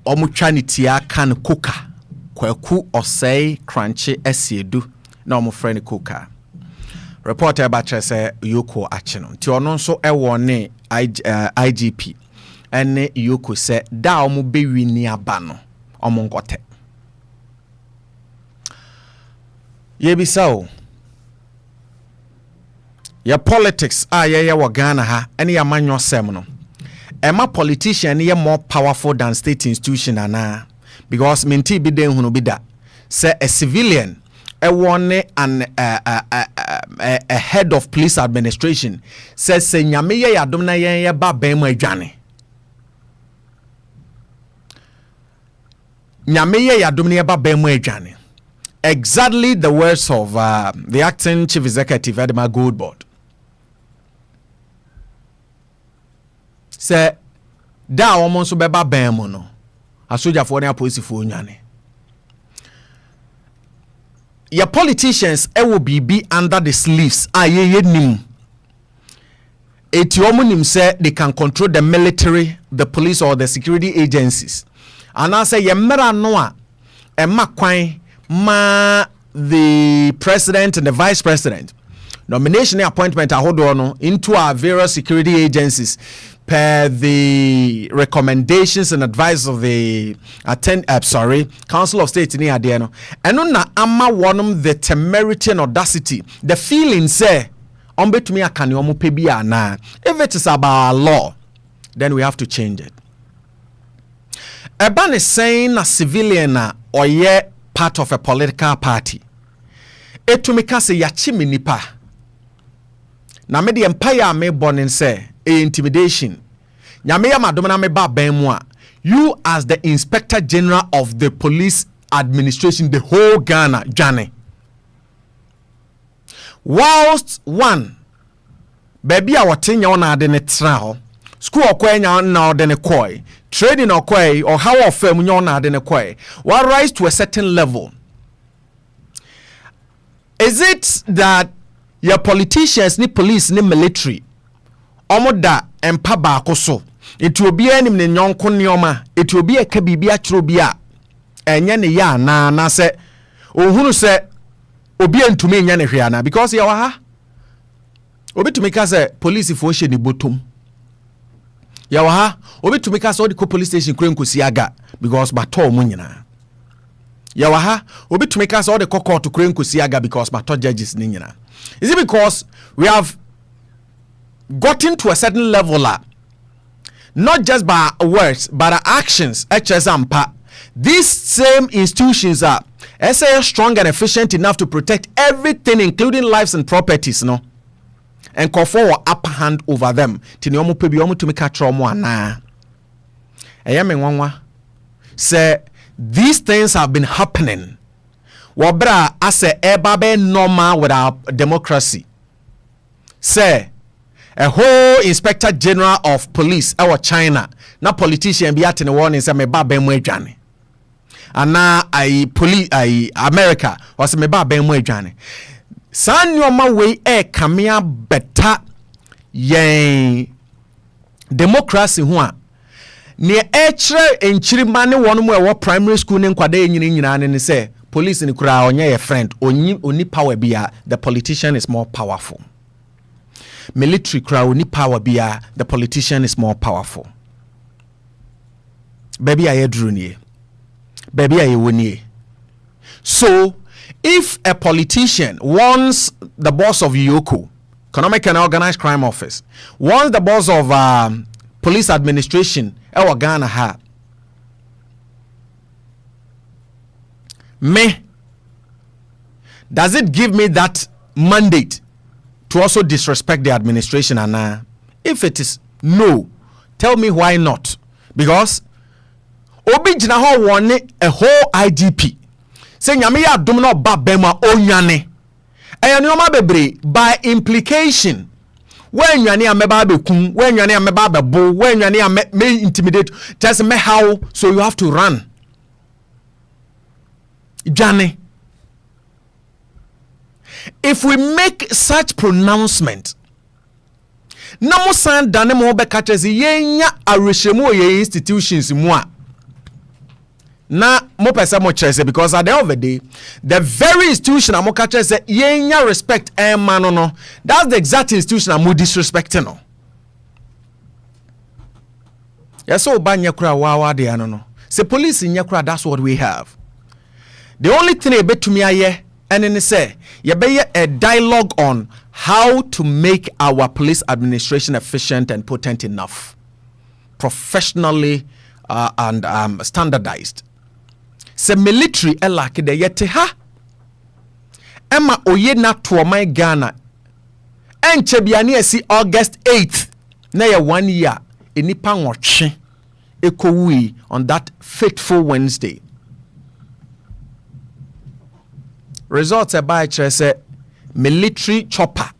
omuchanitia kan kuka. Kwaku say crunchy esiedu. Na omu friend kuka. Reporter bache say Yoko achino. Ti ono nso ewo ne IGP. Ene Yoko say da omu bewi ni abano. Omu ngote. Yebisao. Your politics ye wa Ghana ha any ya manyo sem no. Ema politician ye more powerful than state institution ana because minti bi den hunu bi da. Say a civilian one an a head of police administration says say nyame ye yadom na ye ba ben mu adwane. Nyame ye yadom na ye ba ben mu adwane. Exactly the words of the acting chief executive Edema Goldboard. Say da woman so beba ben mu no asoja fo na police fo nyane your politicians will be under the sleeves ye nim eti omunim say they can control the military, the police or the security agencies and I say ye mera no a emma kwan ma the president and the vice president nomination and appointment ahodo no into our various security agencies per the recommendations and advice of the Council of State in Adiano. And na ama wanum the temerity and audacity, the feeling say ombe to me akani omu pebia na. If it is about law, then we have to change it. Eban is saying a civilian or ye part of a political party. Etumika se yachimi nipa. Na me the empire me born say intimidation. Nyameya madomana me ba benmua. You as the Inspector General of the Police Administration, the whole Ghana, Johnny. Whilst one, baby our thing on adene trao, school okwenya na odene koi, trading okwe or how of firm on adene koi, will rise to a certain level. Is it that your politicians, ni police, ni military, omoda empa baako so enti obi anim ne nyonko neoma enti obi eka bibia kyero bia enye ne ya na se ohunu se obi antumi enya ne hwe ana because ya wa ha obi tumi ka se police fo hye ni botom ya wa ha obi tumi ka se odi ko police station kure nkosi aga because bato mu nyina ya wa ha obi tumi ka se odi ko court kure nkosi aga because bato judges ni nyina. Is it because we have gotten to a certain level not just by words but actions HSMPA these same institutions are strong and efficient enough to protect everything including lives and properties no and call for upper hand over them tiniomo pebi omo to make a trauma ana eyame nwanwa say these things have been happening wabra as a ebabe normal with our democracy say a whole inspector general of police our China na politician be atene warning say me ba ben mu adwane ana I police I America was me ba ben mu adwane san nyoma we kamea beta yen democracy ho a ne kire enchirima ne wonu mu e wo primary school ne nkwada nyina ne say police ni kura onye your friend oni power bia the politician is more powerful. Military kura oni power bia the politician is more powerful. Baby aye drone baby aye woni. So if a politician wants the boss of Yoko Economic and Organized Crime Office wants the boss of police administration ewa Ghana ha me, does it give me that mandate to also disrespect the administration? And if it is no, tell me why not. Because obi jina ho won a whole IGP say nyame ya dum no ba bema onwane eyanoma bebre by implication when nwane ameba bekum when nwane ameba bebo when nwane may intimidate just me how so you have to run. Johnny, if we make such pronouncement, namo san dane mo be catches yenya areshemu ye institutions mu na mo pesa mo chese because at the end of the day the very institution am catches yenya respect man no that's the exact institution am disrespecting no. Yes, so ba nyakura wawa de ano no. Say police nyakura, that's what we have. The only thing I bet to me aye and then say you be a dialogue on how to make our police administration efficient and potent enough, professionally and standardized. Se military elake de yete ha Emma oye na to my Ghana enche biani esi August 8th na ya 1 year enipa nwotwe ekowi on that fateful Wednesday. Results by say military chopper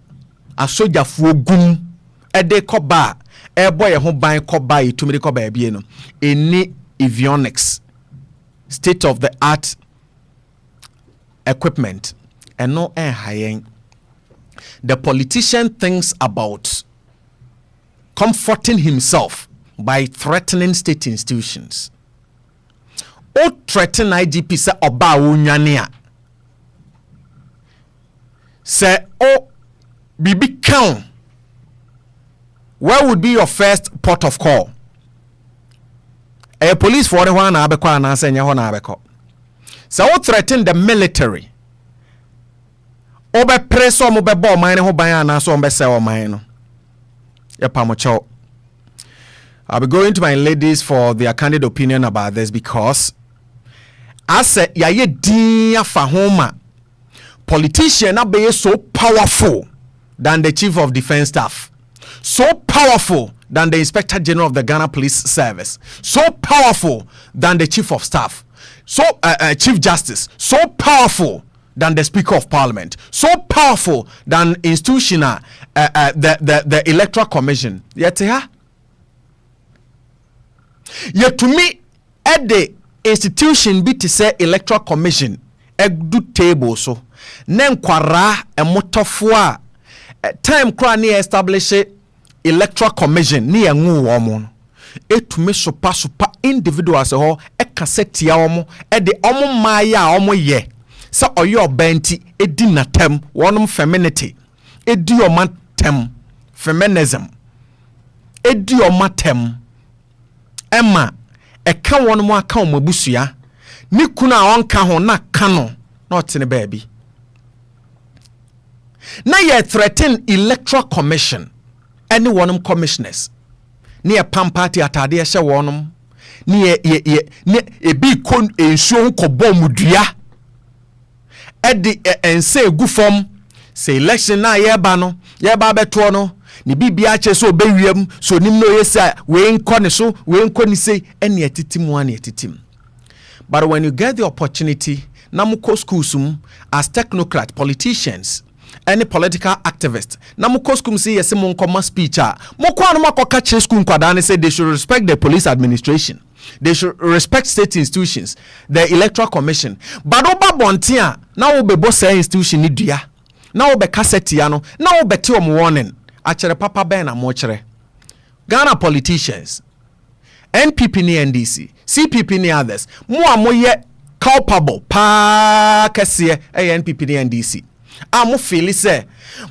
a soldier fu gum ede koba e boy ho ban koba itumiri koba ebie no any avionics state of the art equipment and no high. The politician thinks about comforting himself by threatening state institutions. O threaten IGP say oba wonwane say oh bibi count, where would be your first port of call? A police for the one abeko and answer nya ho na abeko. So what threaten the military? Obe press o mo be bo man ho ban and so be say o man no. Yepamocho. I'll be going to my ladies for their candid opinion about this because I said yaye din afa homa politician na be so powerful than the chief of defense staff, so powerful than the inspector general of the Ghana Police Service, so powerful than the chief of staff, so chief justice, so powerful than the speaker of parliament, so powerful than institutional the electoral commission. Yet to me at the institution be to say electoral commission do table so nen kwara emotofo a time kra ne establish electoral commission ni enwu wo mo etumi sopa individuals ho ekasetia wo mo e de omo maya omo ye se oye obanti edi natem wonum femininity edi omatem feminism edi omatem ema eka wonum aka omabusua ni kuna onka ho na kano na otene baabi na ye threaten electoral commission any wonum commissioners ni ye pam party atade ye hye wonum ni ye ebi kon ensuo ko bomudua edi ense egufom say election na ye ba no ye ba beto no ni bibia che so obewiam so nim no ye say we nko ne so we nko ni say ene atitim ane atitim. But when you get the opportunity na muko schools as technocrat politicians any political activist na muko school say yes mo nkoma speech a moko anu makoka che school nkwada ne say they should respect the police administration, they should respect state institutions, the electoral commission. But oba bontia na wo bebo say institution ni dua na wo be cassette ya no na wo beti om warning achere papa ben na mo chere Ghana politicians NPP ni NDC CPP ni others mo amoye culpable pa kese NPP ni NDC mo feel say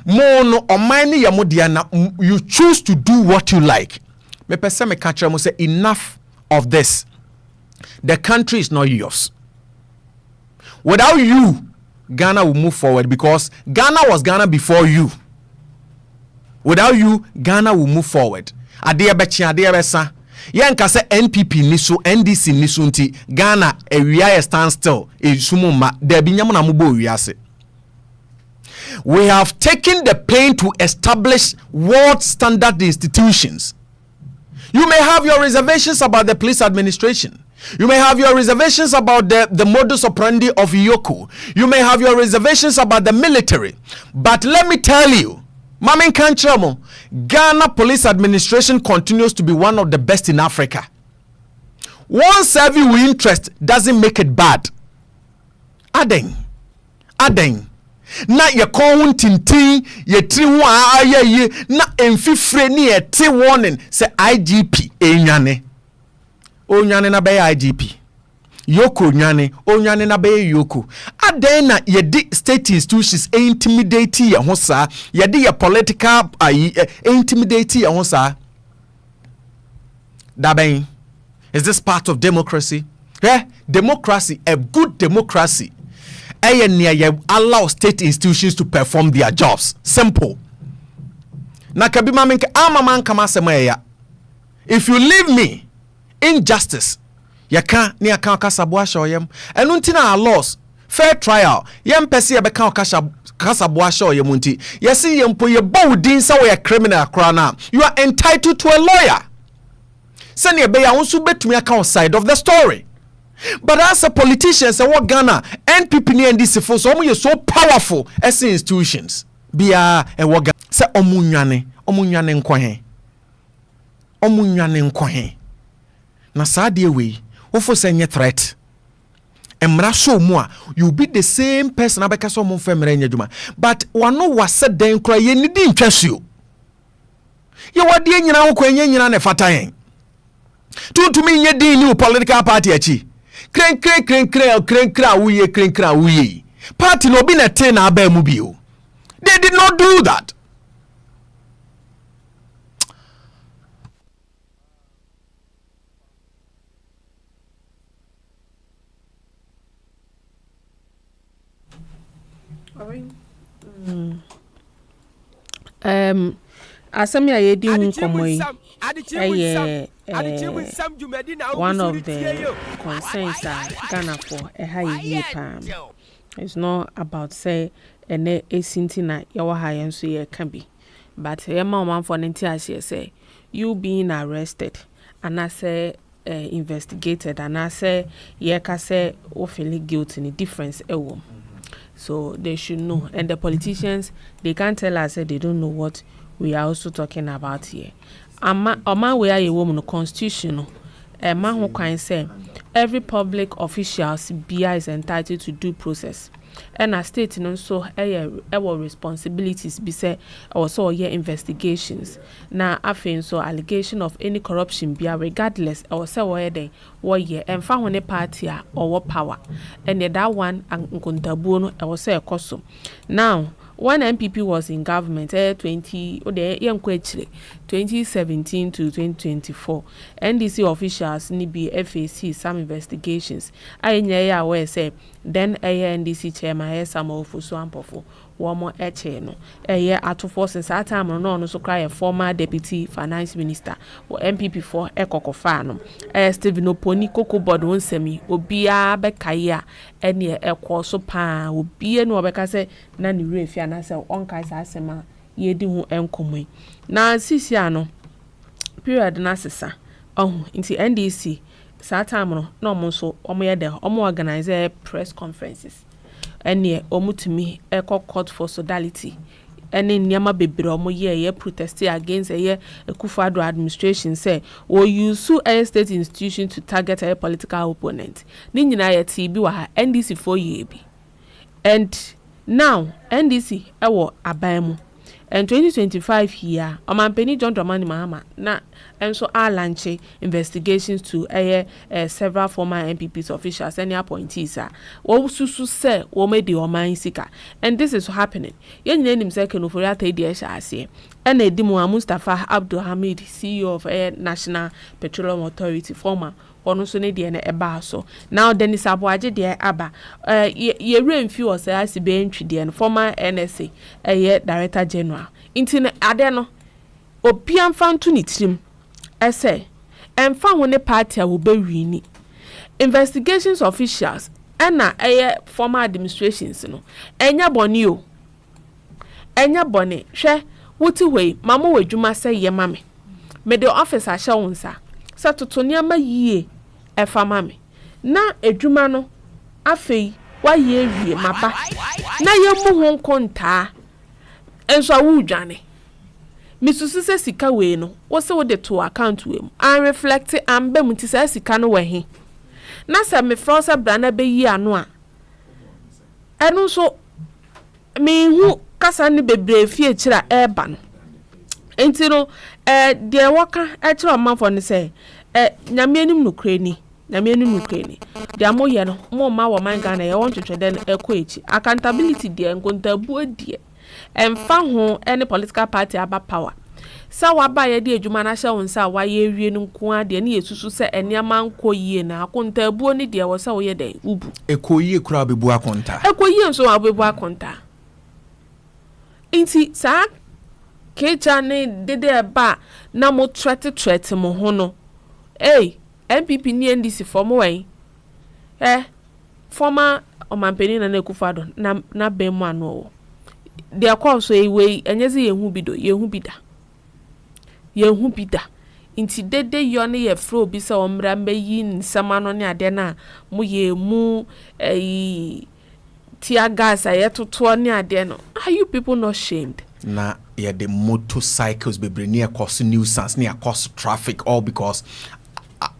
mo no omani ya mo dia na you choose to do what you like. Me pese me catch mo say enough of this. The country is not yours. Without you, Ghana will move forward because Ghana was Ghana before you. Without you, Ghana will move forward. Adia bechi adia besa. Yen ka se NPP ni so NDC ni so nti Ghana ewia stand still e sumu ma de bi nyam na mo bo wiase. We have taken the pain to establish world standard institutions. You may have your reservations about the police administration. You may have your reservations about the modus operandi of Yoko. You may have your reservations about the military. But let me tell you, Mamin Kanchamo, Ghana police administration continues to be one of the best in Africa. One serving with interest doesn't make it bad. Aden. Na ye kon tintin ye tri ho ayaye na emfifre ni ye te warning say IGP enwane onwane na be IGP Yoko onwane na be Yoko aden na ye di state institutions intimidate ye ho sa ye di ye political intimidate ye ho sa daben. Is this part of democracy? Democracy, a good democracy, allow state institutions to perform their jobs. Simple. If you leave me injustice, you can't near Casabua show yem. And untina laws, fair trial, yem pesi abeka Casabua show yemunti. Yesi yempo ye bowdin sa we a criminal crana. You are entitled to a lawyer. Send your beya unsu bet me account side of the story. But as a politician, say what Ghana NPP and NDC for so you so powerful as institutions. Bia e what Ghana say omunyane nkwahe. Na sadie we wofo say nye threat. Emra so mu a you be the same person abeka so mo femre nya djuma. But wano wase den kra ye ni di ntwasuo. Ye wade nyina ho kwanye nyina ne fata yen. Tuntumi nye din ni political party achi. Kren wuye. Party no be na ten na aba mu bio. They did not do that. Asami ayedi nkomo yi. One of the concerns that Ghana for a high palm. It's not about say ene esintina yawa high so ye can be. But ye man for nti say you being arrested and I say investigated and I say ye ka say o feel guilty ni difference ewo. So they should know, and the politicians they can't tell us that they don't know what we are also talking about here. Ama we are a woman constitutional. Man who can say every public official is entitled to due process. and a state no so our responsibilities be say also yeah investigations na afin so allegation of any corruption be regardless or say where they yeah and fa one party or power and that one and nkontabuo no or say ekoso now. When MPP was in government 2017 to 2024 NDC officials ni be FAC some investigations I aware say then NDC chairman some of so ampofo womo eche no atofo since that time no so cry a former deputy finance minister or MPP for ekokofa no Stephen Oponi koko board Nsem obia bekaya ene ekwo so pa obia no obeka say na ni refia na say onkai sa asema yedi hu enkomoi na sisi ano period na sesa inti NDC saa time no na omo so omo ye de omo organize press conferences ene omutumi court for sodality ene nyama bebre omo ye protest against Akufo-Addo administration say we use a state institution to target a political opponent ni nyina ye ti bi wa NDC for ye bi and now NDC ewo aban and 2025 here Omampeni John Dramani Mahama na enso launch investigations to several former MPPs officials and appointees wo susu say wo me di oman sika and this is happening yen nim say kenofori atedi e sha ase and edimu Mustafa Abdul Hamid CEO of National Petroleum Authority former ono so ne de na eba so now Dennis Aboaje de aba ye remfi o say asibe ntwi de former NSA Director General intine ade no opian fantu ni trim ese emfa ho ne party a wo be wini investigations officials na former administrations no enya boni o enya boni hwe wuti hwe mama wadwuma say ye mame me the officer hye wonsa satoto niama yie efa mame na edwuma no afei wa ye wie maba na ye mu ho nkontaa enso awudwane misusu se sika we no wo se wo de to account we mu an reflect am be muti se sika no we he na se me frosa brana be yi ano a enu so me hu kasa ne bebre fie kira eba no enti no de woka kira manfo ne se nyame anim no krani de amoye no mo ma wo man Ghana ye won twetwe den ekoechi accountability de nkontabu adie emfa ho any political party aba power sa waba ye de adwuma na hye wonsa wa ye wie no nko ade ne yesusu se eniama nko yie na akontabu ni de wo sa wo ye den ubu ekoyie kura bebu akonta ekoyie nso abebu akonta inti sa keja ne dede ba na mo threat mo ho no MPP ni NDC former way former Omampeni na Akufo-Addo na bemu ano de akwa so ewe enyezi yehu bida inti dede yo ne ye fro bi se omra meyi nsema no ne ade na mo ye mu tear gas ayetoto ne ade no are you people not shamed na yeah the motorcycles be bring near cause nuisance near cause traffic all because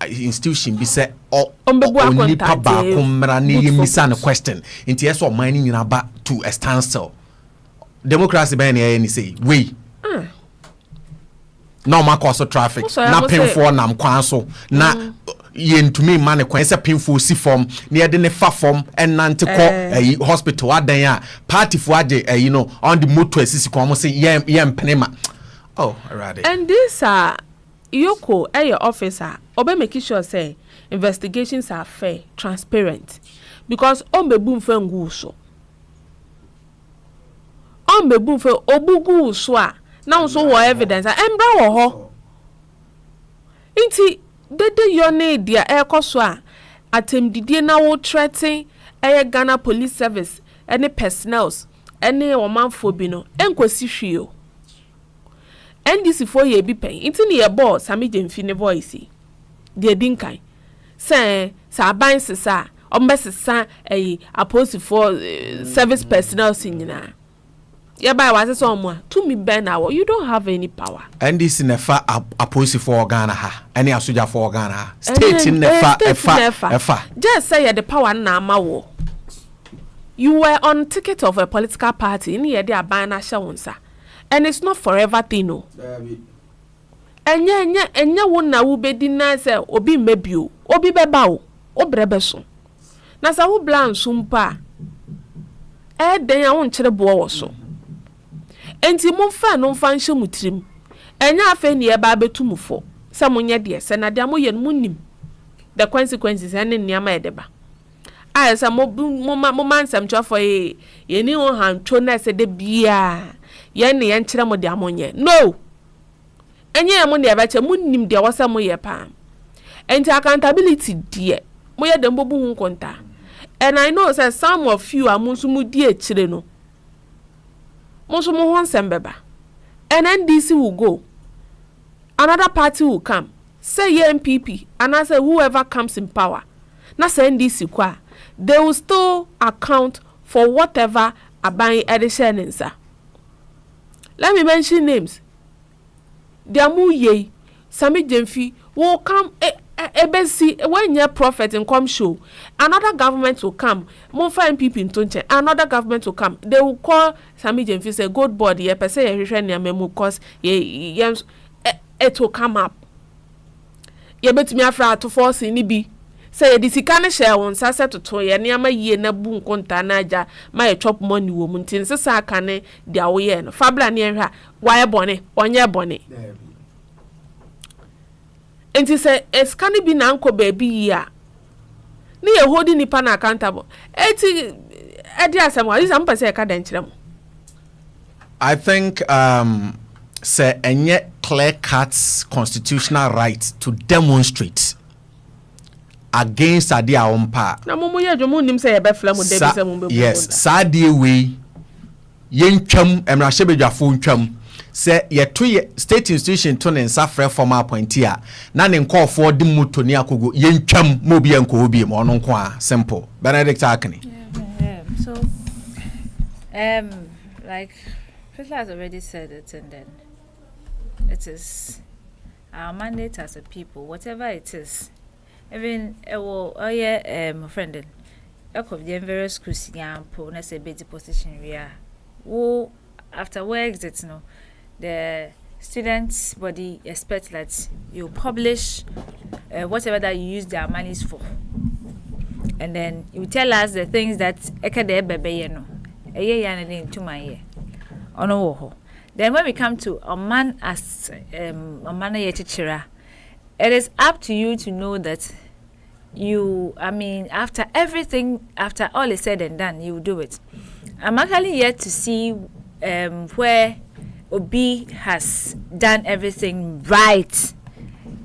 institution be say only paba kumra ni misa na question inti yeso mining nyina ba to a standstill democracy be na any say we no ma cause traffic na pinfo na mkwan so na yentumi ma ne kwan se pinfo si form na ye de ne fa form enante ko hospital adan a party fo ade on the motor asisi ko mo say ye mpenema already and this Yoko your officer obe make sure say investigations are fair, transparent because ombebu mfe ngu so ombebu mfe obugu so a na so wo evidence embra wo ho inti dede yo ne dia ekoso a atemdidie na wo threaten Ghana Police Service any personnels any omanfo bi no enkosi hwio NDC for ye bi pen inti ne ye boss Sami Jemfi ne voice de dinkai say sa ban sesa ombesesa apostle for service personnel nyina ye ba wa sesa omo to me ben now you don't have any power NDC ne fa apostle for Ghana ha any asoja for Ghana ha state ne fa efa just say the power na ama wo you were on ticket of a political party in here they are buying a shawunsa, and it's not forever thing no. Enya wona wo bedi na se obi mebio obi beba wo obrebeso na sa wo blan sumpa den ya won kire bo wo so enti momfa no mfa nhye mutrim enya afa ni e ba betumufo se monye de se na de amoye no munim the consequences ene niama edeba a se mo mansam twafo ye ni ho hantwo na se de bia ye ne ye nkire mo de amonye no enye mo ne abache munim de wasa mo ye pa enti accountability die mo ye de mbobu hu konta. And I know that some of you are musumu die chire no musumu ho nsem beba and NDC will go, another party will come, say MPP and I say whoever comes in power na say NDC kwa they will still account for whatever aban edition nsa. Let me mention names. Diamuye Sami Jemfi will come ebesi when your prophet in come show another government will come monfa MPP in tonche another government will come they will call Sami Jemfi say good body ye pese ye hwehwe ne amemu cause ye it will come up ye betumi afra to force ni bi say ye disika ne share won sase toto ye ne ama yie na bu nkonta na aja ma ye chop money wo muntin sesa aka ne dia wo ye no fabla ne hwa wa ye bone onye bone. Enti say eskani bi na nko baby ya ni ye holding nipa na accountable eti edi asemo ali sam pese e ka dan kirem. I think say enye clear cut constitutional right to demonstrate against ade a ompa na mumu ye dwomu nim say e be fla mu debi say mu be. Yes sadie we yentwam emrahye bedwafo ntwam se yeto state institution to ne nsafre former appointee a na ne nkofo de mutoni akogo yentwam mo bi enko obi mo no nko a simple Benedict Akane. So like Priscilla has already said it, and then it is our mandate as a people, whatever it is. Even friend of the various schools na say be the position we are wo after we exit no the students body expect that you publish whatever that you use their monies for, and then you tell us the things that ekade bebe no to my year ono. Then when we come to a man as a man teacher, it is up to you to know that you, I mean, after everything, after all is said and done, you will do it. I'm actually yet to see where Obi has done everything right.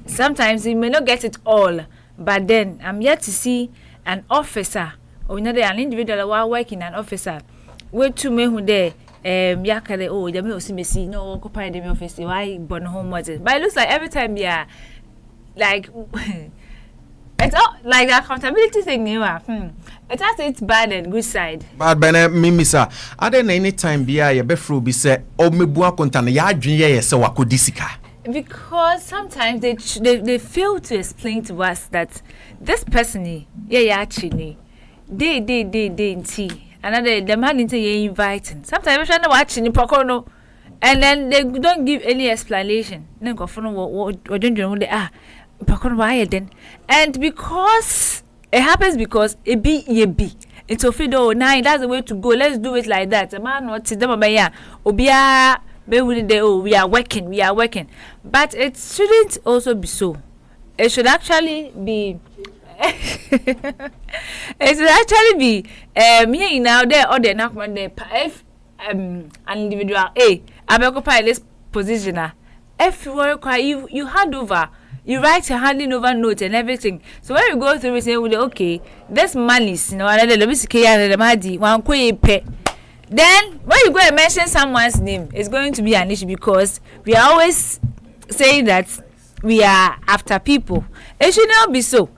Sometimes you may not get it all, but then I'm yet to see an officer or an individual who are working an officer. Wait to me who there. Yakale oh the me osimesi no occupy the office why born home was it, but it looks like every time like it's all like the accountability thing it has its bad and good side. But mimi sir are there any time bia ye befro bi say o mebu akonta na ya adwen ye se wakodisika, because sometimes they fail to explain to us that this person actually they another the man into you inviting. Sometimes I'm watching in Pocono, and then they don't give any explanation. Then go for what don't you know they are Pocono why then? And because it happens because it be ye be. It's a fido now that's the way to go. Let's do it like that. A man what them obia obia we are working. But it shouldn't also be so. It should actually be it should actually be here now there or there now when they if an individual I occupy this position if you hand over, you write a handing over note and everything. So when you go through it, say okay, this malice, another one pay. Then when you go and mention someone's name, it's going to be an issue because we are always saying that we are after people. It should not be so.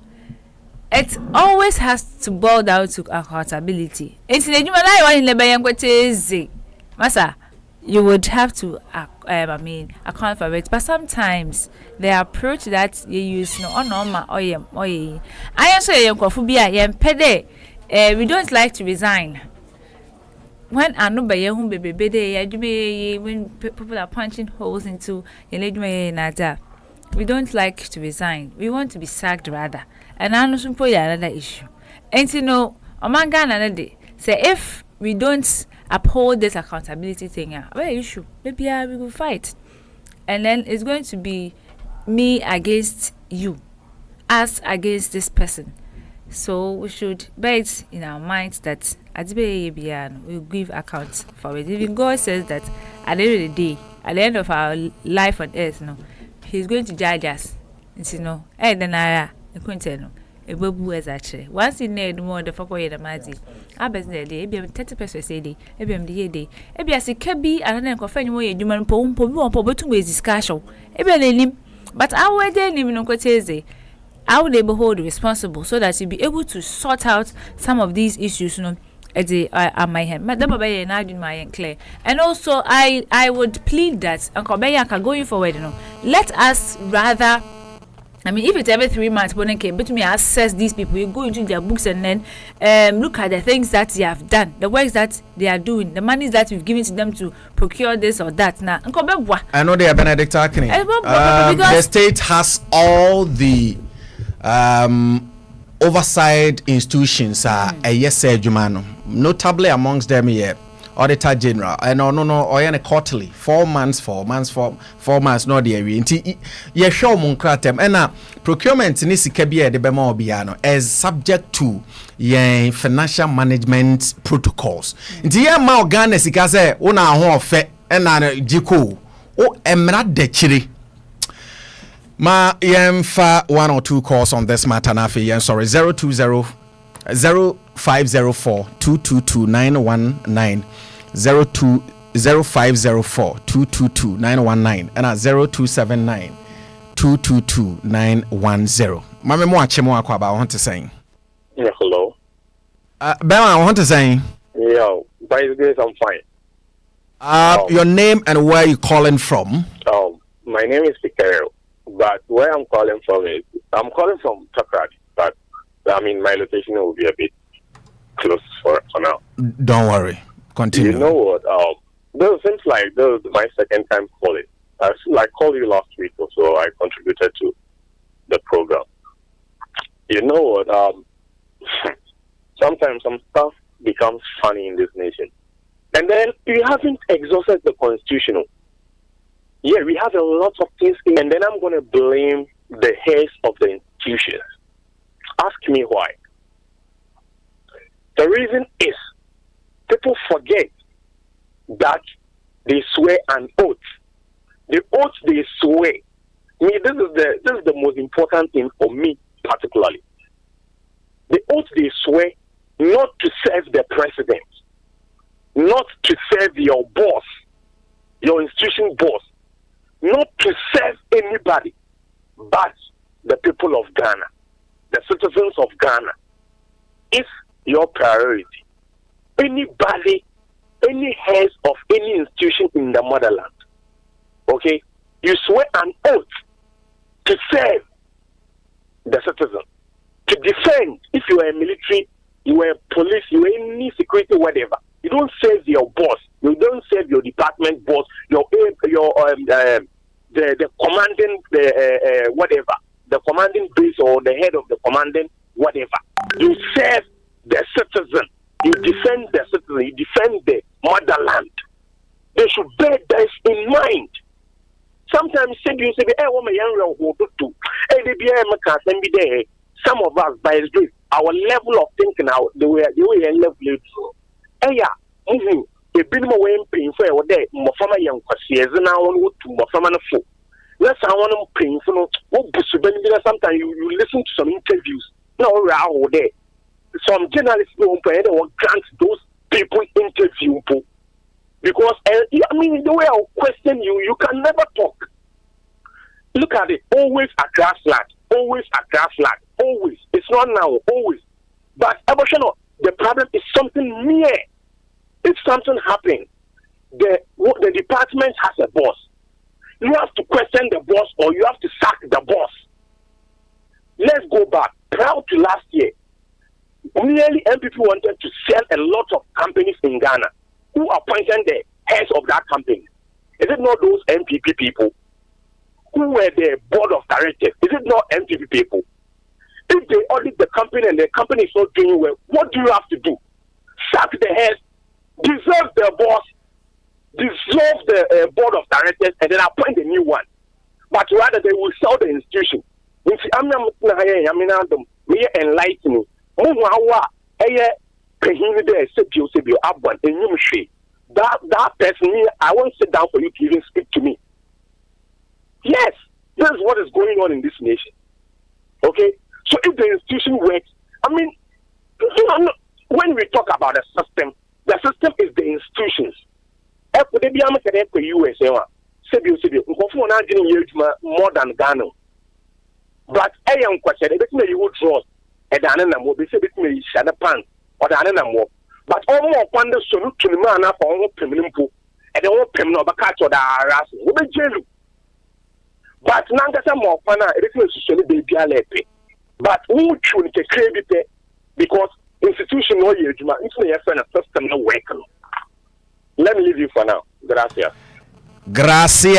It always has to boil down to accountability. Masa, you would have to account for it. But sometimes the approach that you use I also we don't like to resign. when I know by your baby, when people are punching holes into your we don't like to resign. We want to be sacked rather. And I know some another issue. And you know, among Ghana day, say if we don't uphold this accountability thing, well, issue, maybe we will fight. And then it's going to be me against you, us against this person. So we should bear it in our minds that Adzekye will give accounts for it. Even God says that at the end of the day, at the end of our life on earth, He's going to judge us. You know, then I couldn't tell no. Ebubu actually. Once in there, more the fuck away the magic. I bet the day, maybe 30% say day, maybe I'm the day. Maybe I say Kabi and then confirm way you man po to ways discussion. Maybe but I would then even know what say. I would able hold responsible so that you'll be able to sort out some of these issues, at my hand. Madam Baye and I do my clear. And also I would plead that Uncle Bayaka going forward, let us rather, I mean, if it's every 3 months, but me assess these people, you go into their books and then look at the things that they have done, the works that they are doing, the money that we've given to them to procure this or that. Now, I know they are Benedict Akini. The state has all the oversight institutions are a yes Jumano, notably amongst them here Auditor General and or quarterly 4 months not the area ye show munkratem and procurement ni sikabia de bema obiano is subject to ye financial management protocols nti ye ma Ghana sika say una ho ofe na jiko o emra de chiri. Ma yemfa 1 or 2 calls on this matter na fe yen sorry 020 0504 222 919 0504 222 919 and 0279 222 910. Mame mo ache mo akwa ba want to say. Yeah, hello. Ben I want to say. Yeah, by the grace I'm fine. Your name and where you calling from? My name is Pikero. But where I'm calling from is, I'm calling from Takrady, but I mean, my location will be a bit close for now. Don't worry. Continue. You know what? This seems like this is my second time calling. I called you last week or so. I contributed to the program. You know what? Sometimes some stuff becomes funny in this nation. And then you haven't exhausted the constitutional. Yeah, we have a lot of things, and then I'm going to blame the heads of the institutions. Ask me why. The reason is people forget that they swear an oath. The oath they swear. This is the most important thing for me particularly. The oath they swear not to serve the president, not to serve your boss, your institution boss, not to serve anybody but the people of Ghana, the citizens of Ghana. Is your priority. Anybody, any heads of any institution in the motherland, okay, you swear an oath to serve the citizen, to defend. If you are a military, you are a police, you are any security, whatever. You don't serve your boss. You don't serve your department boss. The commanding whatever, the commanding base or the head of the commanding whatever. You serve the citizen. You defend the citizen. You defend the motherland. They should bear this in mind. Sometimes you say, "Hey, woman, young will do." Hey, some of us, by His grace, our level of thinking now, the way level. Hey, yeah, a bit more way paying for a day. Mofama young Kwasiez now on to Mofama fo. Let's I want to paying for sometimes you listen to some interviews. No, all day. Some journalists don't pay or grant those people interview because I mean the way I'll question you, you can never talk. Look at it, always a grass flag, always a grass flag, always. It's not now, always. But the problem is something near. If something happens, the department has a boss. You have to question the boss or you have to sack the boss. Let's go back. Prior to last year, nearly MPP wanted to sell a lot of companies in Ghana. who appointed the heads of that company? Is it not those MPP people who were the board of directors? Is it not MPP people? If they audit the company and the company is not doing well, what do you have to do? Sack the head, dissolve the boss, dissolve the board of directors, and then appoint a new one. But rather, they will sell the institution. I'm not enlightening. That person, I won't sit down for you to even speak to me. Yes, this is what is going on in this nation. Okay? So if the institution works, I mean, when we talk about the system is the institutions. More than Ghana. But I am question, you would draw a Dana more, they say me shadow pan or Dana more. But all more wonders to look to the man up on permanent pool, and they won't pay no back to the harass, will be jail. But Nangasa more fun, it is socially baby alepe. But who should take credit because institution no year, it's a friend of system no work. Let me leave you for now. Gracias. Gracias.